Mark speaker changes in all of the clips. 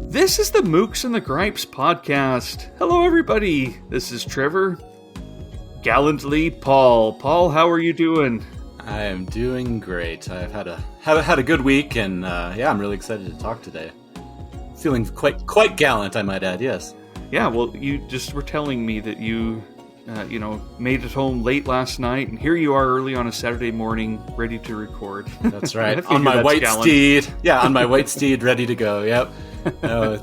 Speaker 1: This is the Mooks and the Gripes podcast. Hello, everybody. This is Trevor. Gallantly, Paul. Paul, how are you doing?
Speaker 2: I am doing great. I've had a good week, and I'm really excited to talk today. Feeling quite gallant, I might add. Yes.
Speaker 1: Yeah. Well, you just were telling me that you, made it home late last night, and here you are early on a Saturday morning, ready to record.
Speaker 2: That's right. On my white steed. Yeah, on my white steed, ready to go. Yep. No,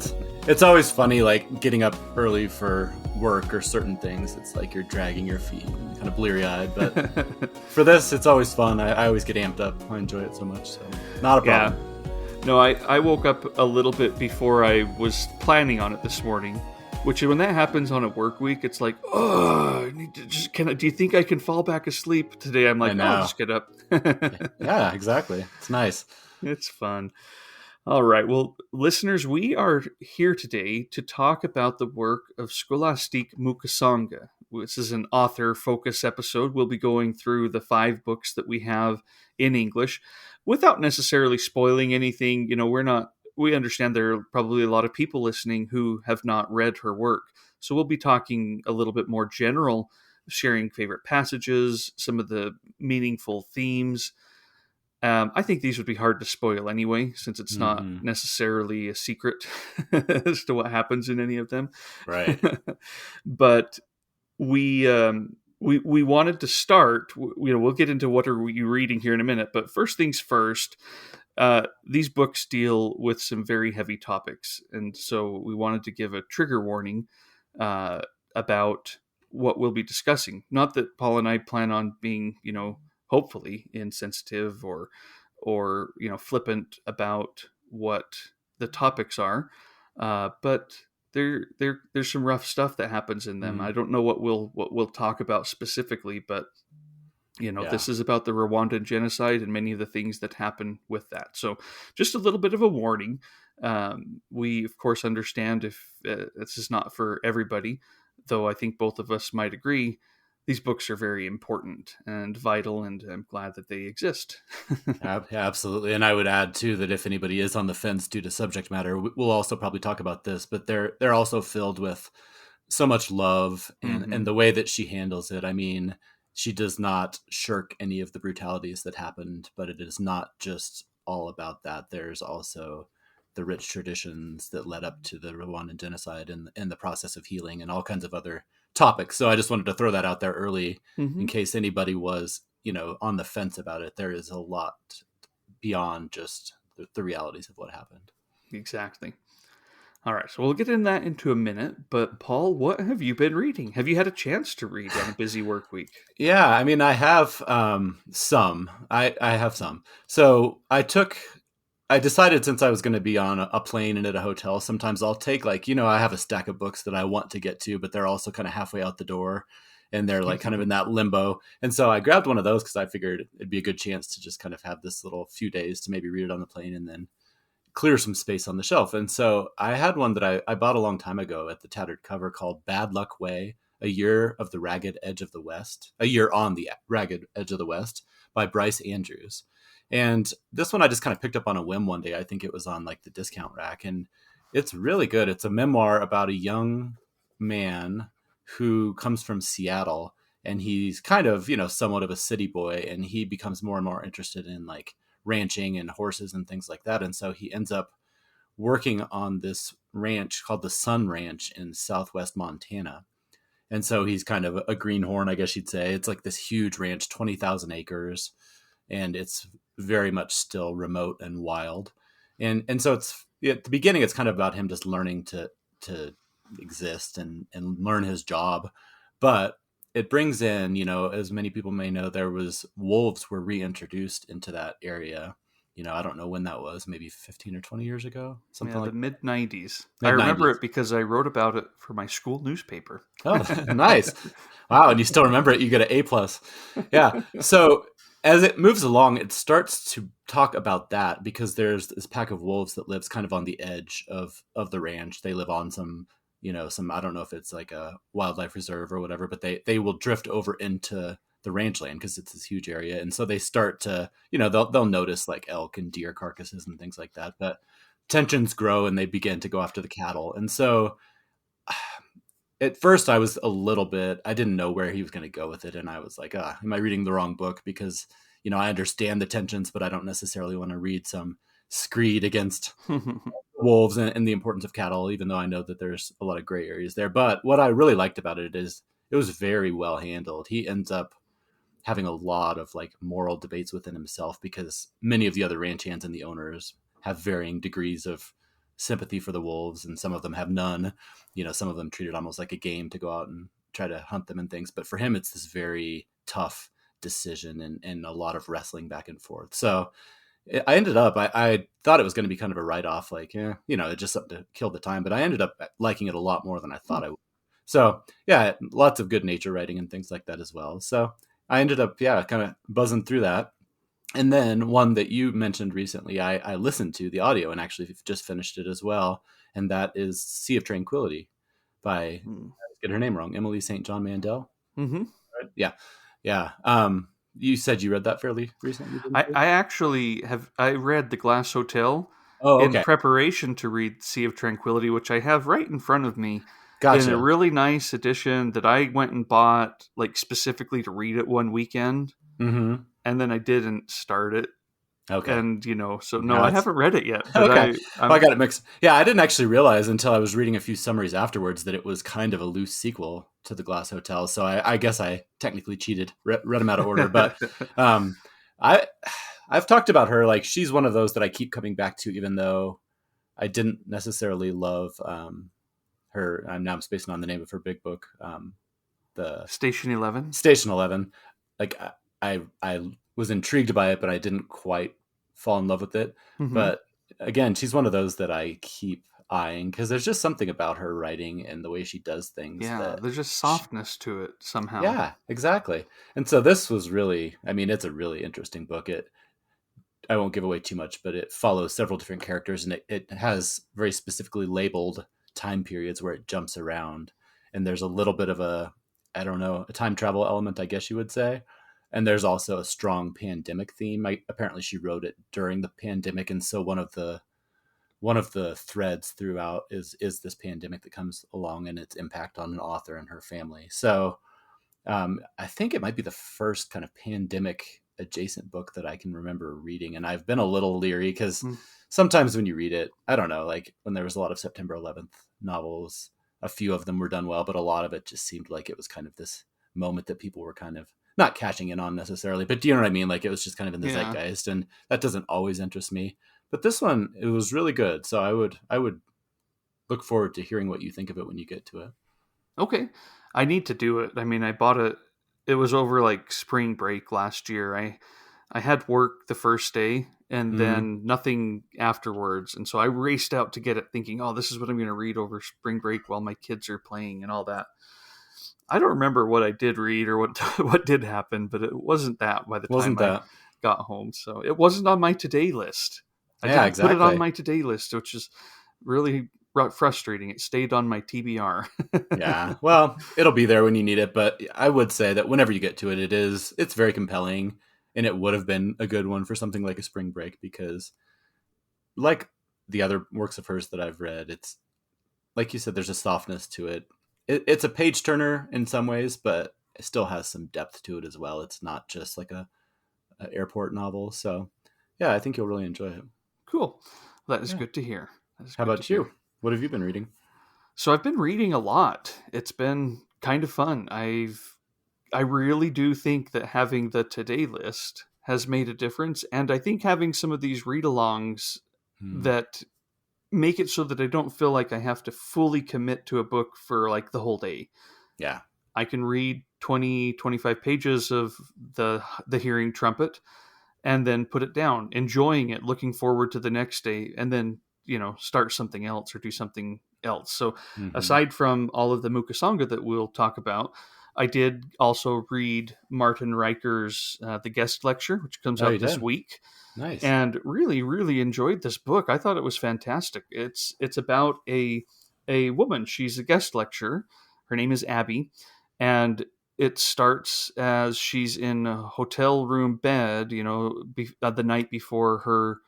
Speaker 2: it's always funny, like getting up early for work or certain things. It's like you're dragging your feet, kind of bleary-eyed. But for this, it's always fun. I always get amped up. I enjoy it so much. So not a problem.
Speaker 1: Yeah. No, I woke up a little bit before I was planning on it this morning. Which, when that happens on a work week, it's like, oh, do you think I can fall back asleep today? I'm like, I'll just get up.
Speaker 2: Yeah, exactly. It's nice.
Speaker 1: It's fun. All right. Well, listeners, we are here today to talk about the work of Scholastique Mukasonga. This is an author focus episode. We'll be going through the 5 books that we have in English without necessarily spoiling anything. We understand there are probably a lot of people listening who have not read her work. So we'll be talking a little bit more general, sharing favorite passages, some of the meaningful themes. I think these would be hard to spoil anyway, since it's not necessarily a secret as to what happens in any of them.
Speaker 2: Right.
Speaker 1: But we wanted to start. We'll get into what are you reading here in a minute. But first things first, these books deal with some very heavy topics, and so we wanted to give a trigger warning about what we'll be discussing. Not that Paul and I plan on being, hopefully insensitive or flippant about what the topics are, but there's some rough stuff that happens in them. I don't know what we'll talk about specifically, but this is about the Rwandan genocide and many of the things that happen with that. So just a little bit of a warning. We of course understand if this is not for everybody, though I think both of us might agree these books are very important and vital, and I'm glad that they exist.
Speaker 2: Yeah, absolutely. And I would add, too, that if anybody is on the fence due to subject matter, we'll also probably talk about this, but they're also filled with so much love and the way that she handles it. I mean, she does not shirk any of the brutalities that happened, but it is not just all about that. There's also the rich traditions that led up to the Rwandan genocide and the process of healing and all kinds of other topics. So I just wanted to throw that out there early in case anybody was, on the fence about it. There is a lot beyond just the realities of what happened.
Speaker 1: Exactly. All right, so we'll get into a minute, but Paul, what have you been reading? Have you had a chance to read on a busy work week?
Speaker 2: Yeah, I mean, I have some. I have some. So I decided, since I was going to be on a plane and at a hotel, sometimes I'll take I have a stack of books that I want to get to, but they're also kind of halfway out the door and they're kind of in that limbo. And so I grabbed one of those because I figured it'd be a good chance to just kind of have this little few days to maybe read it on the plane and then clear some space on the shelf. And so I had one that I bought a long time ago at the tattered cover called Bad Luck Way, A Year on the Ragged Edge of the West by Bryce Andrews. And this one I just kind of picked up on a whim one day. I think it was on the discount rack, and it's really good. It's a memoir about a young man who comes from Seattle, and he's kind of, somewhat of a city boy, and he becomes more and more interested in ranching and horses and things like that. And so he ends up working on this ranch called the Sun Ranch in Southwest Montana. And so he's kind of a greenhorn, I guess you'd say. It's this huge ranch, 20,000 acres. And it's very much still remote and wild. And so it's at the beginning, it's kind of about him just learning to exist and learn his job. But it brings in, as many people may know, wolves were reintroduced into that area. I don't know when that was, maybe 15 or 20 years ago, something like
Speaker 1: the mid-90s. I remember it because I wrote about it for my school newspaper.
Speaker 2: Oh, nice. Wow. And you still remember it. You get an A+. Yeah. So as it moves along, it starts to talk about that because there's this pack of wolves that lives kind of on the edge of the ranch. They live on some, I don't know if it's a wildlife reserve or whatever, but they will drift over into the ranch land because it's this huge area. And so they start to, they'll notice elk and deer carcasses and things like that. But tensions grow and they begin to go after the cattle. And so at first I was a little bit, I didn't know where he was going to go with it. And I was like, am I reading the wrong book? Because, I understand the tensions, but I don't necessarily want to read some screed against wolves and the importance of cattle, even though I know that there's a lot of gray areas there. But what I really liked about it is it was very well handled. He ends up having a lot of like moral debates within himself because many of the other ranch hands and the owners have varying degrees of sympathy for the wolves, and some of them have none. Some of them treat it almost like a game to go out and try to hunt them and things. But for him, it's this very tough decision and a lot of wrestling back and forth. So I ended up, I thought it was going to be kind of a write-off, like, it's just something to kill the time. But I ended up liking it a lot more than I thought I would. So, yeah, lots of good nature writing and things like that as well. So I ended up, kind of buzzing through that. And then one that you mentioned recently, I listened to the audio and actually just finished it as well. And that is Sea of Tranquility by, I get her name wrong, Emily St. John Mandel.
Speaker 1: Mm-hmm.
Speaker 2: Right? Yeah. Yeah. You said you read that fairly recently.
Speaker 1: I actually I read The Glass Hotel in
Speaker 2: Okay.
Speaker 1: preparation to read Sea of Tranquility, which I have right in front of me.
Speaker 2: Gotcha.
Speaker 1: In a really nice edition that I went and bought like specifically to read it one weekend.
Speaker 2: Mm-hmm.
Speaker 1: And then I didn't start it.
Speaker 2: Okay.
Speaker 1: And, so no, I haven't read it yet. But
Speaker 2: okay. I got it mixed. Yeah, I didn't actually realize until I was reading a few summaries afterwards that it was kind of a loose sequel to The Glass Hotel. So I guess I technically cheated, read them out of order. But I've talked about her. Like, she's one of those that I keep coming back to, even though I didn't necessarily love her. I'm spacing on the name of her big book. The
Speaker 1: Station 11.
Speaker 2: Station 11. Like, I was intrigued by it, but I didn't quite fall in love with it. Mm-hmm. But again, she's one of those that I keep eyeing because there's just something about her writing and the way she does things.
Speaker 1: Yeah, there's just softness to it somehow.
Speaker 2: Yeah, exactly. And so this was really, it's a really interesting book. I won't give away too much, but it follows several different characters, and it has very specifically labeled time periods where it jumps around. And there's a little bit of a time travel element, I guess you would say. And there's also a strong pandemic theme. Apparently she wrote it during the pandemic. And so one of the threads throughout is this pandemic that comes along and its impact on an author and her family. So I think it might be the first kind of pandemic adjacent book that I can remember reading. And I've been a little leery because sometimes when you read it, I don't know, like when there was a lot of September 11th novels, a few of them were done well, but a lot of it just seemed like it was kind of this moment that people were kind of not cashing in on necessarily, but do you know what I mean? Like it was just kind of in the zeitgeist, and that doesn't always interest me. But this one, it was really good. So I would look forward to hearing what you think of it when you get to it.
Speaker 1: Okay. I need to do it. I mean, I bought it. It was over like spring break last year. I had work the first day and then nothing afterwards. And so I raced out to get it thinking, oh, this is what I'm going to read over spring break while my kids are playing and all that. I don't remember what I did read or what did happen, but it wasn't that by the time I got home. So it wasn't on my today list. I didn't put it on my today list, which is really frustrating. It stayed on my TBR.
Speaker 2: Yeah, well, it'll be there when you need it. But I would say that whenever you get to it, it's very compelling, and it would have been a good one for something like a spring break because, like the other works of hers that I've read, it's like you said, there's a softness to it. It's a page turner in some ways, but it still has some depth to it as well. It's not just like a airport novel. So, yeah, I think you'll really enjoy it.
Speaker 1: Cool. That is good to hear.
Speaker 2: How about you? What have you been reading?
Speaker 1: So I've been reading a lot. It's been kind of fun. I really do think that having the today list has made a difference, and I think having some of these read-alongs that make it so that I don't feel like I have to fully commit to a book for like the whole day.
Speaker 2: Yeah.
Speaker 1: I can read 20, 25 pages of the Hearing Trumpet and then put it down, enjoying it, looking forward to the next day, and then, start something else or do something else. So aside from all of the Mukasonga that we'll talk about, I did also read Martin Riker's The Guest Lecture, which comes out this week.
Speaker 2: Nice.
Speaker 1: And really, really enjoyed this book. I thought it was fantastic. It's about a woman. She's a guest lecturer. Her name is Abby. And it starts as she's in a hotel room bed, the night before her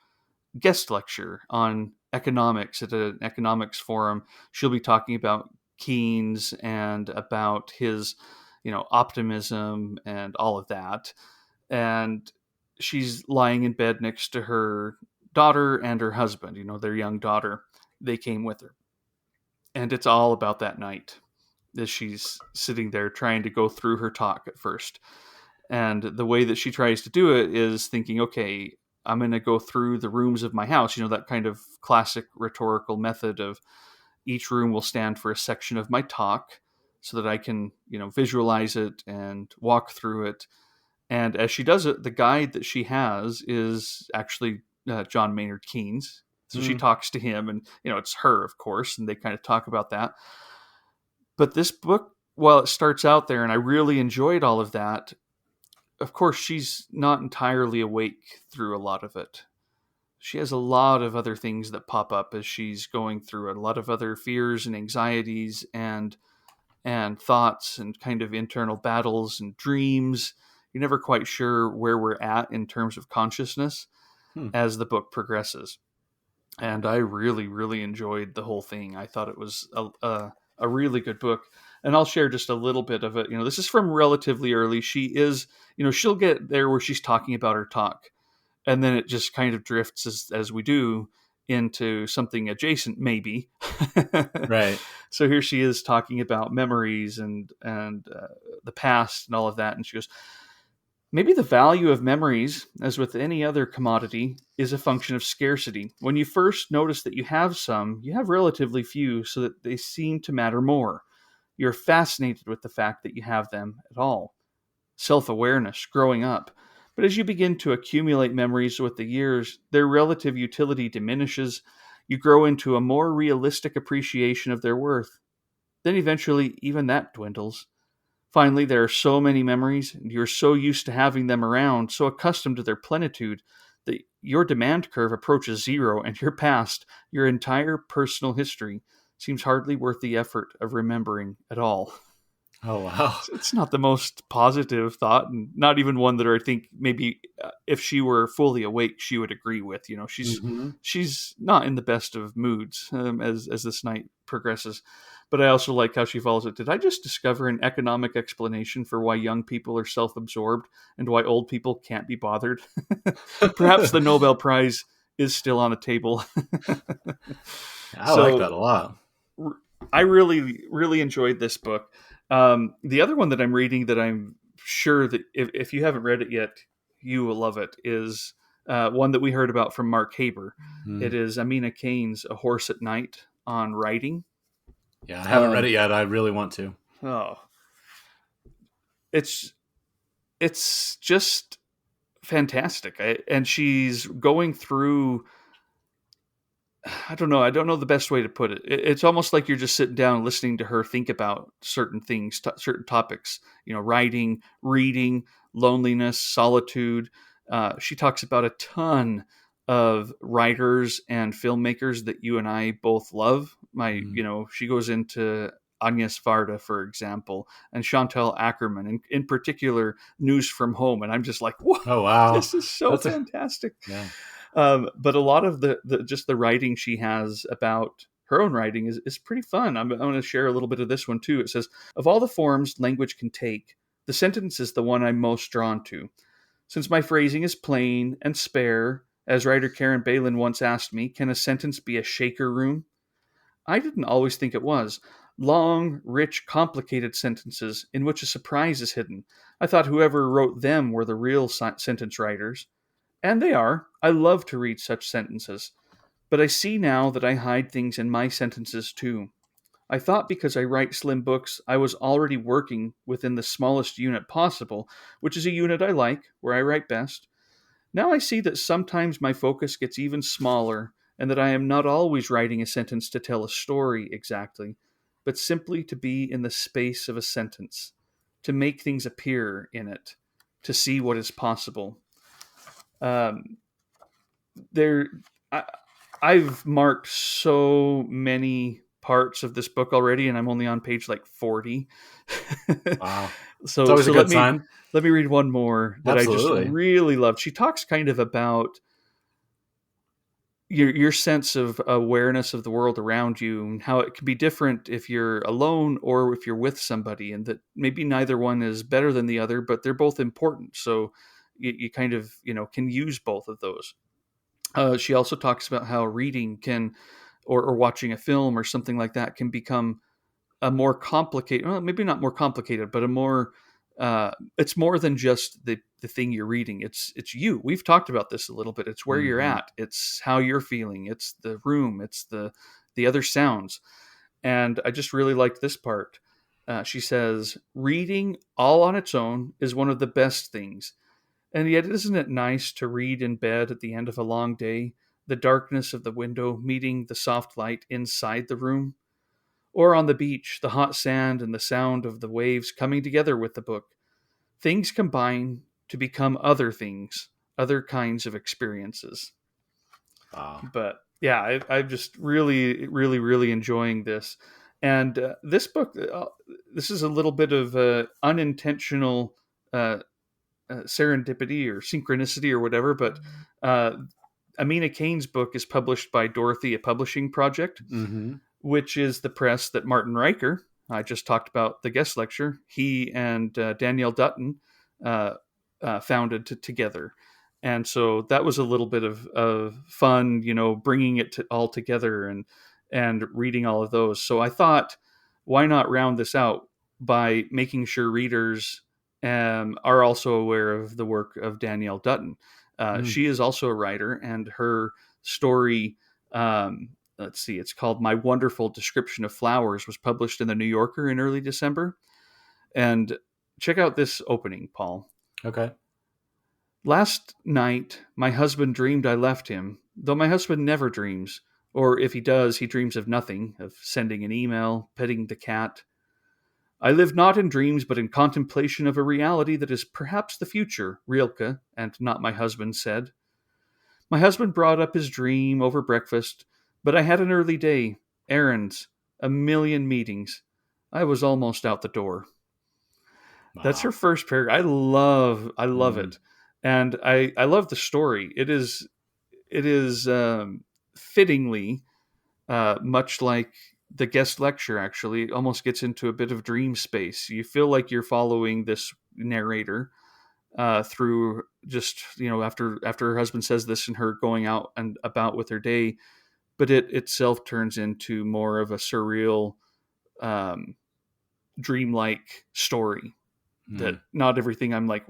Speaker 1: guest lecture on economics at an economics forum, she'll be talking about Keynes and about his, optimism and all of that. And she's lying in bed next to her daughter and her husband, their young daughter. They came with her. And it's all about that night as she's sitting there trying to go through her talk at first. And the way that she tries to do it is thinking, okay, I'm going to go through the rooms of my house, that kind of classic rhetorical method of each room will stand for a section of my talk so that I can, visualize it and walk through it. And as she does it, the guide that she has is actually John Maynard Keynes. So she talks to him, and, it's her, of course, and they kind of talk about that. But this book, while it starts out there, and I really enjoyed all of that, of course, she's not entirely awake through a lot of it. She has a lot of other things that pop up as she's going through it, a lot of other fears and anxieties and thoughts and kind of internal battles and dreams. You're never quite sure where we're at in terms of consciousness as the book progresses. And I really, really enjoyed the whole thing. I thought it was a really good book. And I'll share just a little bit of it. This is from relatively early. She is, she'll get there where she's talking about her talk. And then it just kind of drifts as we do into something adjacent, maybe.
Speaker 2: Right.
Speaker 1: So here she is talking about memories and the past and all of that. And she goes, maybe the value of memories, as with any other commodity, is a function of scarcity. When you first notice that you have some, you have relatively few, so that they seem to matter more. You're fascinated with the fact that you have them at all. Self-awareness, growing up. But as you begin to accumulate memories with the years, their relative utility diminishes. You grow into a more realistic appreciation of their worth. Then eventually, even that dwindles. Finally, there are so many memories, and you're so used to having them around, so accustomed to their plenitude, that your demand curve approaches zero, and your past, your entire personal history, seems hardly worth the effort of remembering at all.
Speaker 2: Oh, wow.
Speaker 1: It's not the most positive thought, and not even one that I think maybe if she were fully awake, she would agree with. She's not in the best of moods as this night progresses. But I also like how she follows it. Did I just discover an economic explanation for why young people are self-absorbed and why old people can't be bothered? Perhaps the Nobel Prize is still on the table.
Speaker 2: I like that a lot.
Speaker 1: I really, really enjoyed this book. The other one that I'm reading that I'm sure that if you haven't read it yet, you will love it, is one that we heard about from Mark Haber. It is Amina Kane's A Horse at Night on Writing.
Speaker 2: Yeah, I haven't read it yet. I really want to.
Speaker 1: Oh, it's just fantastic. And she's going through, I don't know the best way to put it. It's almost like you're just sitting down and listening to her think about certain things, certain topics, writing, reading, loneliness, solitude. She talks about a ton of writers and filmmakers that you and I both love. She goes into Agnes Varda, for example, and Chantal Ackerman, and in particular, News from Home. And I'm just like, whoa,
Speaker 2: oh, wow.
Speaker 1: This is so fantastic.
Speaker 2: Yeah.
Speaker 1: But a lot of the writing she has about her own writing is pretty fun. I'm going to share a little bit of this one too. It says, of all the forms language can take, the sentence is the one I'm most drawn to. Since my phrasing is plain and spare, as writer Karen Balin once asked me, can a sentence be a shaker room? I didn't always think it was. Long, rich, complicated sentences in which a surprise is hidden. I thought whoever wrote them were the real sentence writers. And they are. I love to read such sentences. But I see now that I hide things in my sentences too. I thought because I write slim books, I was already working within the smallest unit possible, which is a unit I like, where I write best. Now I see that sometimes my focus gets even smaller, and that I am not always writing a sentence to tell a story exactly, but simply to be in the space of a sentence, to make things appear in it, to see what is possible. I've marked so many parts of this book already, and I'm only on page like 40.
Speaker 2: Wow.
Speaker 1: So
Speaker 2: it's always a good sign.
Speaker 1: Let me read one more that
Speaker 2: Absolutely.
Speaker 1: I just really loved. She talks kind of about your sense of awareness of the world around you, and how it can be different if you're alone or if you're with somebody, and that maybe neither one is better than the other, but they're both important. So you kind of can use both of those. She also talks about how reading can, or watching a film or something like that, can become a more complicated, well, maybe not more complicated, but a more, it's more than just the thing you're reading. It's you. We've talked about this a little bit. It's where you're
Speaker 2: Mm-hmm.
Speaker 1: at. It's how you're feeling. It's the room. It's the other sounds. And I just really liked this part. She says, reading all on its own is one of the best things. And yet, isn't it nice to read in bed at the end of a long day, the darkness of the window meeting the soft light inside the room? Or on the beach, the hot sand and the sound of the waves coming together with the book. Things combine to become other things, other kinds of experiences.
Speaker 2: Wow.
Speaker 1: But yeah, I'm just really, really, really enjoying this. And this book, this is a little bit of unintentional uh, serendipity or synchronicity or whatever. But uh, Amina Kane's book is published by Dorothea Publishing Project,
Speaker 2: Mm-hmm.
Speaker 1: which is the press that Martin Riker, I just talked about the guest lecture, he and Danielle Dutton uh, founded together. And so that was a little bit of fun, bringing it all together and reading all of those. So I thought, why not round this out by making sure readers are also aware of the work of Danielle Dutton.
Speaker 2: Mm.
Speaker 1: She is also a writer, and her story, let's see, it's called My Wonderful Description of Flowers, was published in the New Yorker in early December. And check out this opening, Paul.
Speaker 2: Okay.
Speaker 1: Last night, my husband dreamed I left him, though my husband never dreams. Or if he does, he dreams of nothing, of sending an email, petting the cat. I live not in dreams, but in contemplation of a reality that is perhaps the future, Rilke, and not my husband, said. My husband brought up his dream over breakfast, but I had an early day, errands, a million meetings. I was almost out the door. That's her
Speaker 2: Wow.
Speaker 1: first paragraph. I love
Speaker 2: Mm.
Speaker 1: it, and I love the story. It is fittingly much like the guest lecture. Actually, it almost gets into a bit of dream space. You feel like you're following this narrator through just after her husband says this and her going out and about with her day, but it itself turns into more of a surreal, um, dreamlike story. That
Speaker 2: Mm.
Speaker 1: not everything I'm like.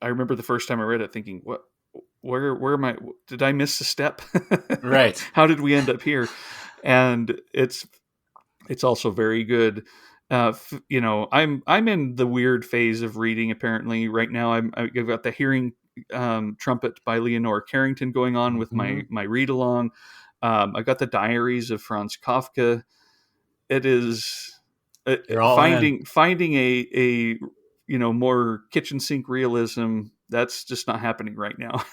Speaker 1: I remember the first time I read it, thinking, "What? Where am I? Did I miss a step?
Speaker 2: Right.
Speaker 1: How did we end up here?" And it's also very good. I'm in the weird phase of reading. Apparently, right now I've got the Hearing Trumpet by Leonora Carrington going on with
Speaker 2: Mm-hmm.
Speaker 1: my read along. I've got the Diaries of Franz Kafka. It is
Speaker 2: You're all in.
Speaker 1: finding a more kitchen sink realism that's just not happening right now.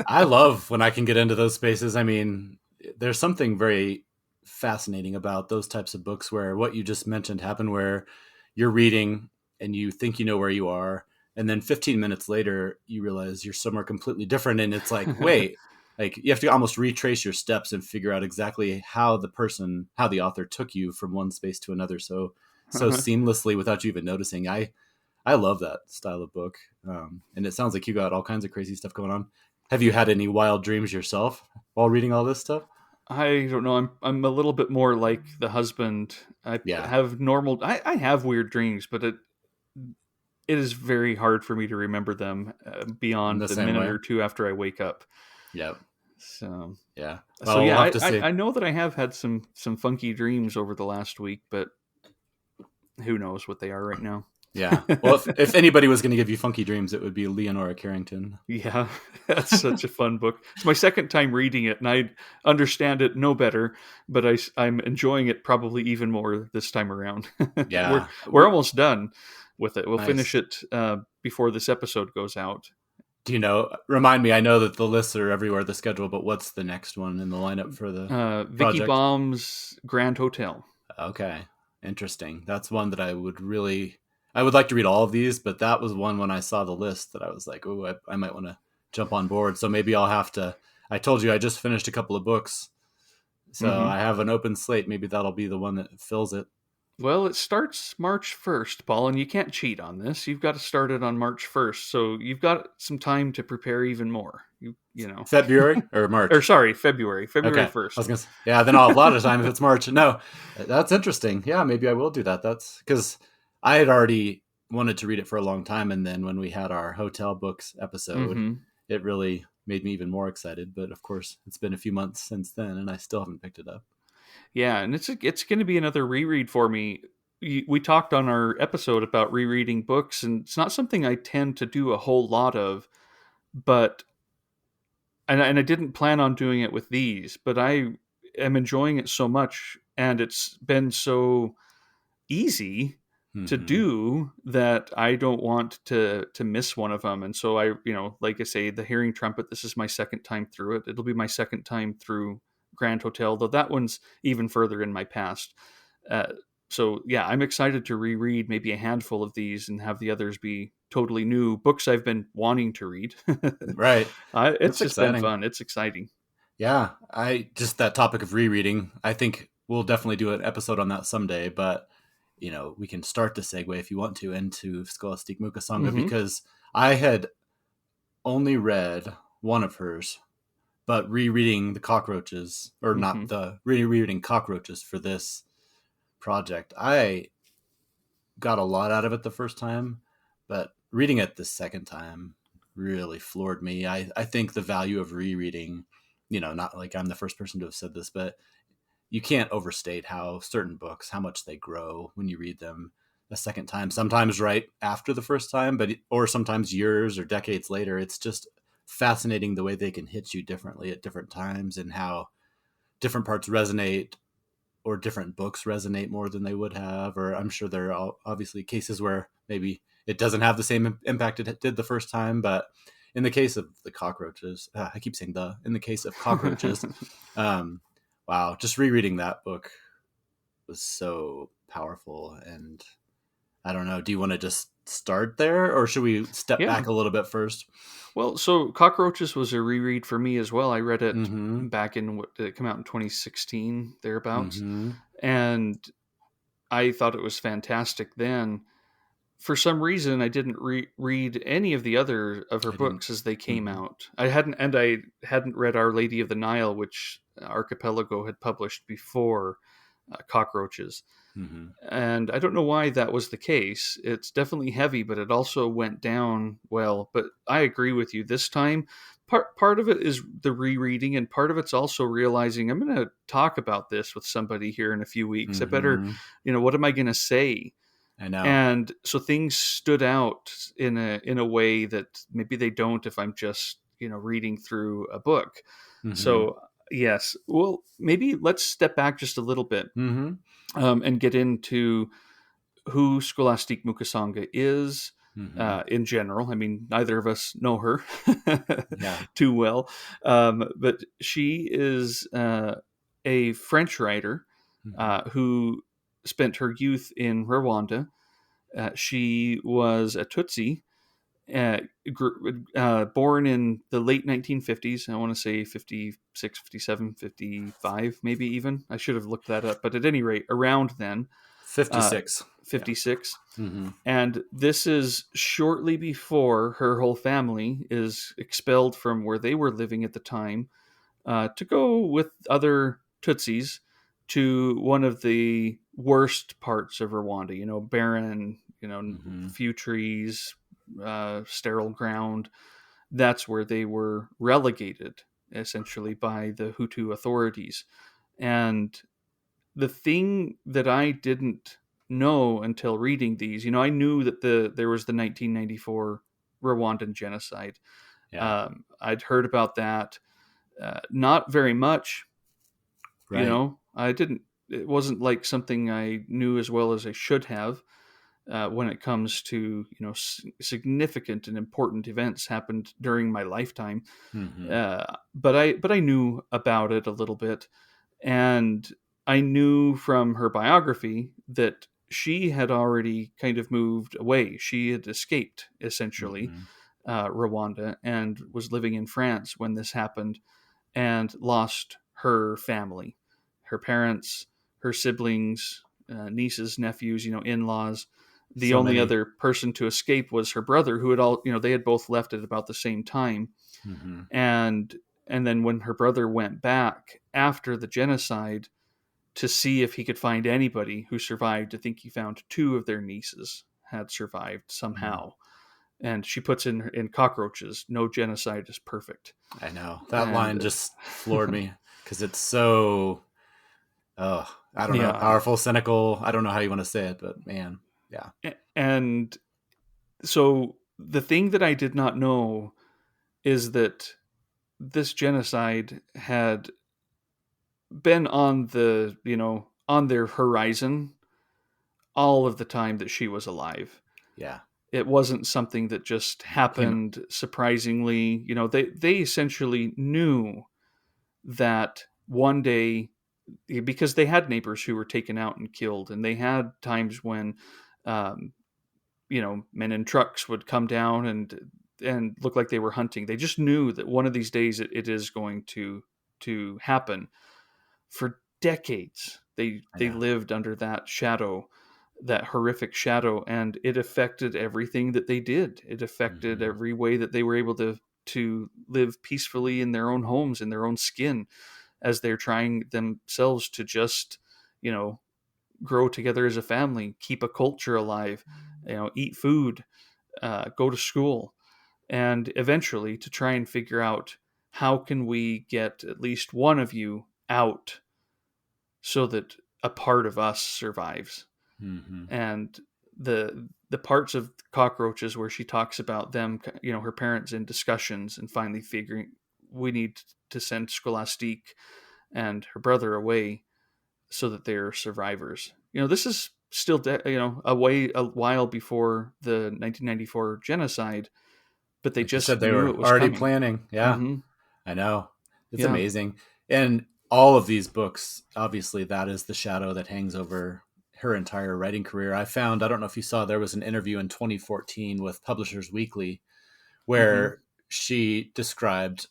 Speaker 2: I love when I can get into those spaces. I mean, there's something very fascinating about those types of books where what you just mentioned happened, where you're reading and you think you know where you are, and then 15 minutes later you realize you're somewhere completely different, and it's like, wait, like you have to almost retrace your steps and figure out exactly how the author took you from one space to another so seamlessly without you even noticing. I love that style of book. And it sounds like you got all kinds of crazy stuff going on. Have you had any wild dreams yourself while reading all this stuff?
Speaker 1: I don't know. I'm a little bit more like the husband. I
Speaker 2: Yeah,
Speaker 1: have normal. I have weird dreams, but it is very hard for me to remember them
Speaker 2: in
Speaker 1: beyond
Speaker 2: the
Speaker 1: the
Speaker 2: same
Speaker 1: minute
Speaker 2: way.
Speaker 1: or two after I wake up.
Speaker 2: Yeah,
Speaker 1: So
Speaker 2: yeah.
Speaker 1: so
Speaker 2: Well, we'll
Speaker 1: yeah,
Speaker 2: have to see.
Speaker 1: I know that I have had some funky dreams over the last week, but who knows what they are right now.
Speaker 2: Yeah. Well, if anybody was going to give you funky dreams, it would be Leonora Carrington.
Speaker 1: Yeah, that's such a fun book. It's my second time reading it, and I understand it no better, but I'm enjoying it probably even more this time around. we're
Speaker 2: Yeah.
Speaker 1: we're almost done with it. We'll finish
Speaker 2: Nice.
Speaker 1: it before this episode goes out.
Speaker 2: Do you know? Remind me. I know that the lists are everywhere, the schedule, but what's the next one in the lineup for the
Speaker 1: Vicky
Speaker 2: project?
Speaker 1: Baum's Grand Hotel.
Speaker 2: Okay, interesting. That's one that I would like to read all of these, but that was one when I saw the list that I was like, oh, I might want to jump on board. So maybe I'll have to. I told you I just finished a couple of books, so
Speaker 1: Mm-hmm.
Speaker 2: I have an open slate. Maybe that'll be the one that fills it.
Speaker 1: Well, it starts March 1st, Paul, and you can't cheat on this. You've got to start it on March 1st, so you've got some time to prepare even more. You know.
Speaker 2: February or
Speaker 1: Or
Speaker 2: March?
Speaker 1: sorry, February
Speaker 2: Okay, I
Speaker 1: 1st.
Speaker 2: was gonna say, yeah. Then I'll have a lot of time if it's March. No, that's interesting. Yeah, maybe I will do that. That's because I had already wanted to read it for a long time, and then when we had our hotel books episode,
Speaker 1: Mm-hmm.
Speaker 2: it really made me even more excited. But of course, it's been a few months since then, and I still haven't picked it up.
Speaker 1: Yeah, and it's going to be another reread for me. We talked on our episode about rereading books, and it's not something I tend to do a whole lot of, but and I didn't plan on doing it with these, but I am enjoying it so much, and it's been so easy to
Speaker 2: Mm-hmm.
Speaker 1: do that I don't want to miss one of them. And so I, like I say, the Hearing Trumpet, this is my second time through it. It'll be my second time through Grand Hotel, though that one's even further in my past. Uh, so yeah, I'm excited to reread maybe a handful of these and have the others be totally new books I've been wanting to read.
Speaker 2: Right,
Speaker 1: It's
Speaker 2: that's
Speaker 1: just been
Speaker 2: exciting.
Speaker 1: fun. It's exciting.
Speaker 2: Yeah, I just that topic of rereading. I think we'll definitely do an episode on that someday. But we can start the segue if you want to into Scholastique Mukasonga
Speaker 1: Hmm.
Speaker 2: because I had only read one of hers, but rereading the cockroaches, or
Speaker 1: Hmm.
Speaker 2: not the rereading cockroaches for this project, I got a lot out of it the first time, but reading it the second time really floored me. I think the value of rereading, not like I'm the first person to have said this, but you can't overstate how certain books, how much they grow when you read them a second time, sometimes right after the first time, or sometimes years or decades later. It's just fascinating the way they can hit you differently at different times and how different parts resonate or different books resonate more than they would have. Or I'm sure there are obviously cases where maybe it doesn't have the same impact it did the first time. But in the case of the cockroaches, I keep saying in the case of cockroaches, um, wow, just rereading that book was so powerful. And I don't know, do you want to just start there or should we step
Speaker 1: Yeah.
Speaker 2: back a little bit first?
Speaker 1: Well, so Cockroaches was a reread for me as well. I read it
Speaker 2: Mm-hmm.
Speaker 1: back in what did it come out in 2016 thereabouts,
Speaker 2: Mm-hmm.
Speaker 1: and I thought it was fantastic then. For some reason, I didn't read any of the other of her
Speaker 2: I didn't.
Speaker 1: books as they came
Speaker 2: Mm-hmm.
Speaker 1: out. I hadn't read Our Lady of the Nile, which Archipelago had published before Cockroaches.
Speaker 2: Mm-hmm.
Speaker 1: And I don't know why that was the case. It's definitely heavy, but it also went down well. But I agree with you this time. Part of it is the rereading, and part of it's also realizing I'm going to talk about this with somebody here in a few weeks. I better,
Speaker 2: Mm-hmm.
Speaker 1: what am I going to say?
Speaker 2: I know.
Speaker 1: And so things stood out in a way that maybe they don't if I'm just reading through a book.
Speaker 2: Mm-hmm.
Speaker 1: So yes, well, maybe let's step back just a little bit,
Speaker 2: Mm-hmm.
Speaker 1: and get into who Scholastique Mukasonga is
Speaker 2: Mm-hmm.
Speaker 1: in general. I mean, neither of us know her
Speaker 2: Yeah.
Speaker 1: too well, but she is a French writer
Speaker 2: Mm-hmm.
Speaker 1: who spent her youth in Rwanda. She was a Tutsi, uh, born in the late 1950s. I want to say 56, 57, 55, maybe even. I should have looked that up. But at any rate, around then, uh,
Speaker 2: 56. Yeah.
Speaker 1: 56.
Speaker 2: Mm-hmm.
Speaker 1: And this is shortly before her whole family is expelled from where they were living at the time to go with other Tutsis to one of the worst parts of Rwanda, barren,
Speaker 2: Mm-hmm.
Speaker 1: few trees, sterile ground. That's where they were relegated essentially by the Hutu authorities. And the thing that I didn't know until reading these, I knew that there was the 1994 Rwandan genocide.
Speaker 2: Yeah.
Speaker 1: I'd heard about that, not very much.
Speaker 2: Right.
Speaker 1: I didn't. It wasn't like something I knew as well as I should have. When it comes to significant and important events happened during my lifetime,
Speaker 2: Mm-hmm.
Speaker 1: but I knew about it a little bit, and I knew from her biography that she had already kind of moved away. She had escaped essentially
Speaker 2: Mm-hmm.
Speaker 1: Rwanda and was living in France when this happened. and lost her family, her parents, her siblings, nieces, nephews, in-laws. The
Speaker 2: So
Speaker 1: only
Speaker 2: many.
Speaker 1: other person to escape was her brother, who had they had both left at about the same time.
Speaker 2: Mm-hmm.
Speaker 1: And then when her brother went back after the genocide to see if he could find anybody who survived, I think he found two of their nieces had survived somehow. And she puts in cockroaches, "No genocide is perfect."
Speaker 2: I know that line
Speaker 1: And
Speaker 2: just floored me because it's so, oh, I don't know,
Speaker 1: yeah,
Speaker 2: powerful, cynical. I don't know how you want to say it, but man, yeah,
Speaker 1: and so the thing that I did not know is that this genocide had been on on their horizon all of the time that she was alive.
Speaker 2: yeah,
Speaker 1: It wasn't something that just
Speaker 2: came,
Speaker 1: happened surprisingly. They essentially knew that one day, because they had neighbors who were taken out and killed, and they had times when um, men in trucks would come down and look like they were hunting. They just knew that one of these days it is going to happen. For decades,
Speaker 2: I
Speaker 1: they
Speaker 2: know.
Speaker 1: lived under that shadow, that horrific shadow, and it affected everything that they did. It affected
Speaker 2: Mm-hmm.
Speaker 1: every way that they were able to live peacefully in their own homes, in their own skin, as they're trying themselves to just you know grow together as a family, keep a culture alive, eat food, go to school, and eventually to try and figure out, how can we get at least one of you out so that a part of us survives.
Speaker 2: Mm-hmm.
Speaker 1: And the parts of cockroaches where she talks about them, her parents in discussions and finally figuring, we need to send Scholastique and her brother away so that they're survivors. This is still a while before the 1994 genocide, but they
Speaker 2: Like you
Speaker 1: just
Speaker 2: said, they
Speaker 1: knew
Speaker 2: were
Speaker 1: it was
Speaker 2: already
Speaker 1: coming.
Speaker 2: planning. Yeah,
Speaker 1: Hmm.
Speaker 2: I know. It's
Speaker 1: Yeah.
Speaker 2: amazing. And all of these books, obviously, that is the shadow that hangs over her entire writing career. I don't know if you saw, there was an interview in 2014 with Publishers Weekly
Speaker 1: Hmm.
Speaker 2: where she described,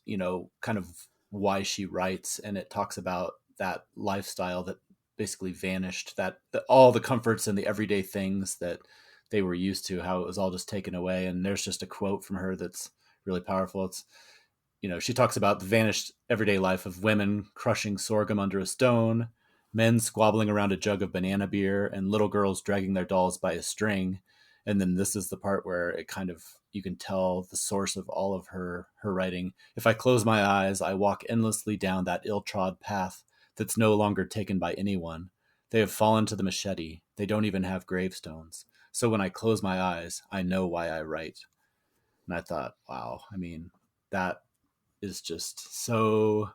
Speaker 2: kind of why she writes. And it talks about that lifestyle that basically vanished, that all the comforts and the everyday things that they were used to, how it was all just taken away. And there's just a quote from her that's really powerful. It's, she talks about the vanished everyday life of women crushing sorghum under a stone, men squabbling around a jug of banana beer, and little girls dragging their dolls by a string. And then this is the part where it kind of, you can tell the source of all of her writing. If I close my eyes, I walk endlessly down that ill-trod path that's no longer taken by anyone. They have fallen to the machete. They don't even have gravestones. So when I close my eyes, I know why I write. And I thought, wow, I mean, that is just so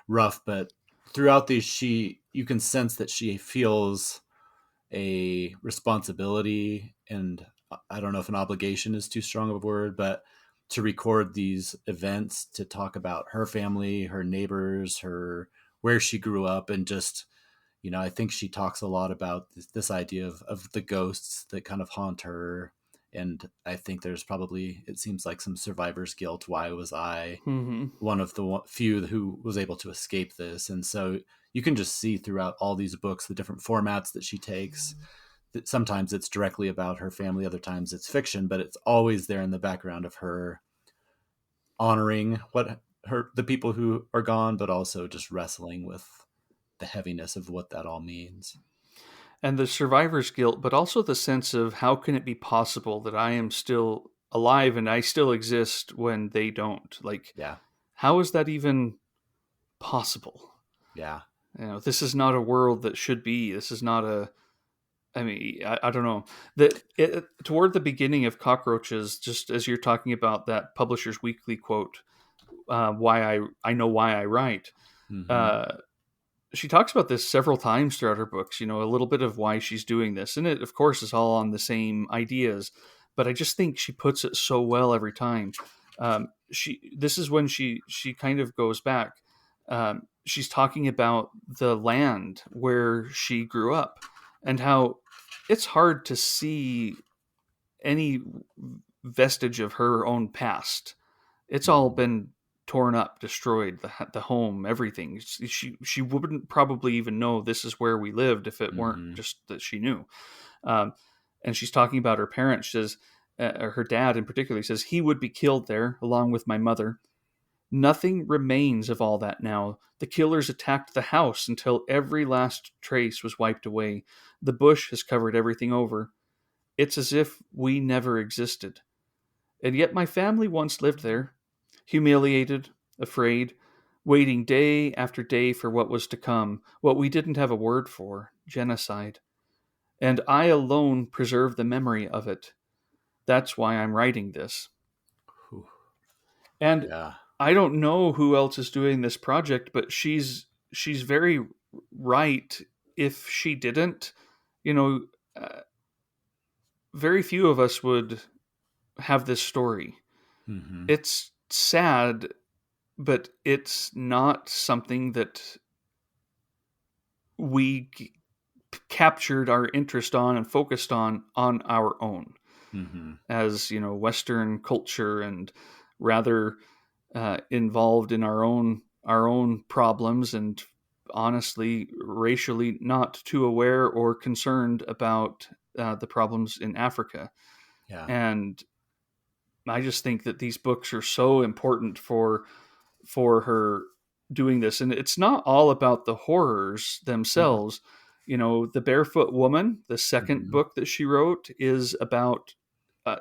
Speaker 2: rough. But throughout these, you can sense that she feels a responsibility, and I don't know if an obligation is too strong of a word, but to record these events, to talk about her family, her neighbors, her, where she grew up, and just, I think she talks a lot about this idea of the ghosts that kind of haunt her. And I think there's probably, it seems like, some survivor's guilt. Why was I
Speaker 1: Hmm.
Speaker 2: one of the few who was able to escape this? And so you can just see throughout all these books the different formats that she takes. That sometimes it's directly about her family, other times it's fiction, but it's always there in the background of her honoring the people who are gone, but also just wrestling with the heaviness of what that all means.
Speaker 1: And the survivor's guilt, but also the sense of, how can it be possible that I am still alive and I still exist when they don't? Like,
Speaker 2: Yeah,
Speaker 1: how is that even possible?
Speaker 2: yeah,
Speaker 1: This is not a world that should be. This is not a. I mean, I don't know. Toward the beginning of Cockroaches, just as you're talking about that Publishers Weekly quote, why I know why I write.
Speaker 2: mm-hmm.
Speaker 1: Uh, she talks about this several times throughout her books. A little bit of why she's doing this, and it, of course, is all on the same ideas. But I just think she puts it so well every time. This is when she kind of goes back. She's talking about the land where she grew up and how it's hard to see any vestige of her own past. It's all
Speaker 2: Mm-hmm.
Speaker 1: been torn up, destroyed, the home, everything. She wouldn't probably even know this is where we lived if it weren't
Speaker 2: Mm-hmm.
Speaker 1: just that she knew. Um, and she's talking about her parents. She says, or her dad in particular, says he would be killed there along with my mother. Nothing remains of all that now. The killers attacked the house until every last trace was wiped away. The bush has covered everything over. It's as if we never existed. And yet my family once lived there, humiliated, afraid, waiting day after day for what was to come, what we didn't have a word for, genocide. And I alone preserve the memory of it. That's why I'm writing this.
Speaker 2: Whew.
Speaker 1: And
Speaker 2: Yeah.
Speaker 1: I don't know who else is doing this project, but she's very right. If she didn't, you know, uh, very few of us would have this story.
Speaker 2: Mm-hmm.
Speaker 1: It's sad, but it's not something that we captured our interest on and focused on our own,
Speaker 2: Mm-hmm.
Speaker 1: as Western culture, and rather involved in our own problems, and honestly racially not too aware or concerned about the problems in Africa.
Speaker 2: Yeah.
Speaker 1: And I just think that these books are so important for her doing this. And it's not all about the horrors
Speaker 2: Mm-hmm.
Speaker 1: themselves. The Barefoot Woman, the second
Speaker 2: Mm-hmm.
Speaker 1: book that she wrote, is about uh,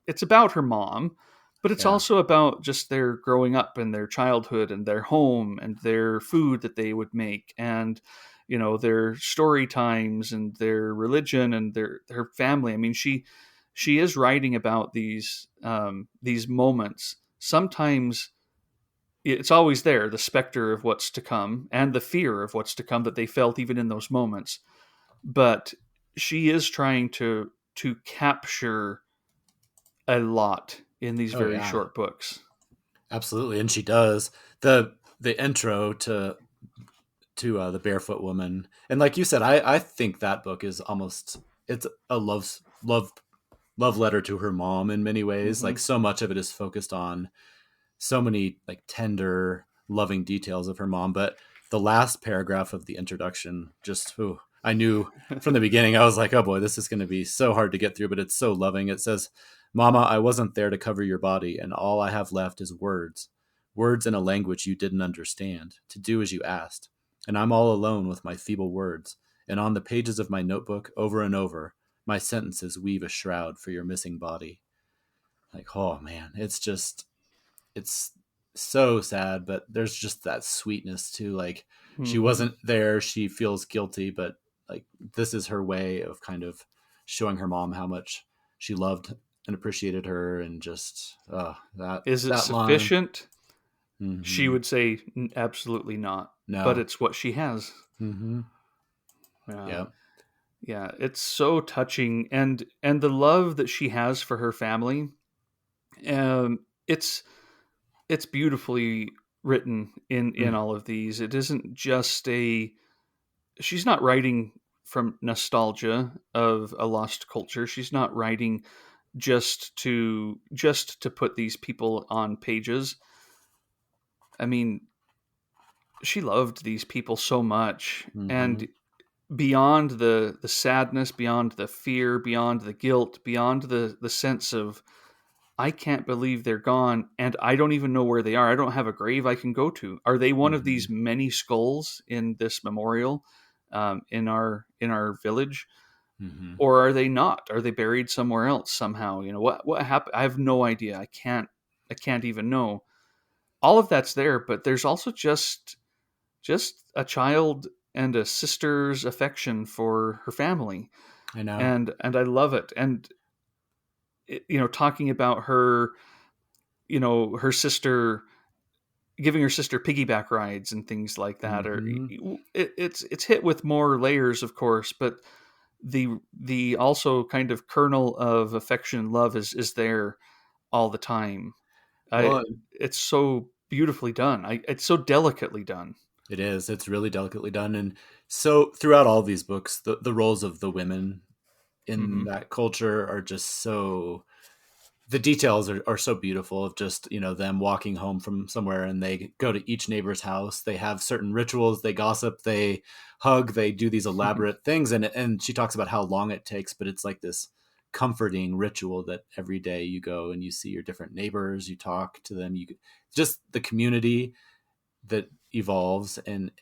Speaker 1: it's about her mom, but it's
Speaker 2: Yeah.
Speaker 1: also about just their growing up and their childhood and their home and their food that they would make, and their story times and their religion and their family. I mean, she is writing about these moments. Sometimes it's always there, the specter of what's to come and the fear of what's to come that they felt even in those moments. But she is trying to capture a lot in these
Speaker 2: Oh
Speaker 1: very
Speaker 2: yeah.
Speaker 1: short books.
Speaker 2: Absolutely, and she does. The intro to the Barefoot Woman, and like you said, I think that book is almost, it's a love letter to her mom in many ways.
Speaker 1: Hmm.
Speaker 2: Like, so much of it is focused on so many like tender, loving details of her mom. But the last paragraph of the introduction, just I knew from the beginning, I was like, oh boy, this is going to be so hard to get through, but it's so loving. It says, "Mama, I wasn't there to cover your body, and all I have left is words. Words in a language you didn't understand, to do as you asked. And I'm all alone with my feeble words. And on the pages of my notebook, over and over, my sentences weave a shroud for your missing body." Like, oh man, it's so sad, but there's just that sweetness too. Like, she
Speaker 1: Hmm.
Speaker 2: wasn't there, she feels guilty, but like, this is her way of kind of showing her mom how much she loved and appreciated her, and just that
Speaker 1: Is it
Speaker 2: that line.
Speaker 1: sufficient? She
Speaker 2: Mm-hmm.
Speaker 1: would say absolutely not, but
Speaker 2: No.
Speaker 1: it's what she has.
Speaker 2: Mm-hmm.
Speaker 1: Yeah.
Speaker 2: Yeah.
Speaker 1: Yeah, it's so touching, and the love that she has for her family. It's beautifully written in
Speaker 2: Mm.
Speaker 1: all of these. It isn't just a she's not writing from nostalgia of a lost culture. She's not writing just to put these people on pages. I mean, she loved these people so much,
Speaker 2: Mm-hmm.
Speaker 1: and beyond the sadness, beyond the fear, beyond the guilt, beyond the sense of I can't believe they're gone, and I don't even know where they are. I don't have a grave I can go to. Are they one of
Speaker 2: Mm-hmm.
Speaker 1: these many skulls in this memorial, in our village,
Speaker 2: Mm-hmm.
Speaker 1: or are they not? Are they buried somewhere else somehow? What happened? I have no idea. I can't even know. All of that's there, but there's also just a child and a sister's affection for her family,
Speaker 2: I know.
Speaker 1: and I love it. And talking about her sister, giving her sister piggyback rides and things like that, or
Speaker 2: Mm-hmm.
Speaker 1: it's hit with more layers, of course, but the also kind of kernel of affection and love is there all the time. I
Speaker 2: Well,
Speaker 1: It's so beautifully done. It's so delicately done.
Speaker 2: it is. It's really delicately done. And so throughout all these books, the roles of the women in
Speaker 1: Hmm.
Speaker 2: that culture are just so the details are so beautiful of just, them walking home from somewhere and they go to each neighbor's house. They have certain rituals, they gossip, they hug, they do these elaborate things. And she talks about how long it takes, but it's like this comforting ritual that every day you go and you see your different neighbors, you talk to them, you just the community that evolves. And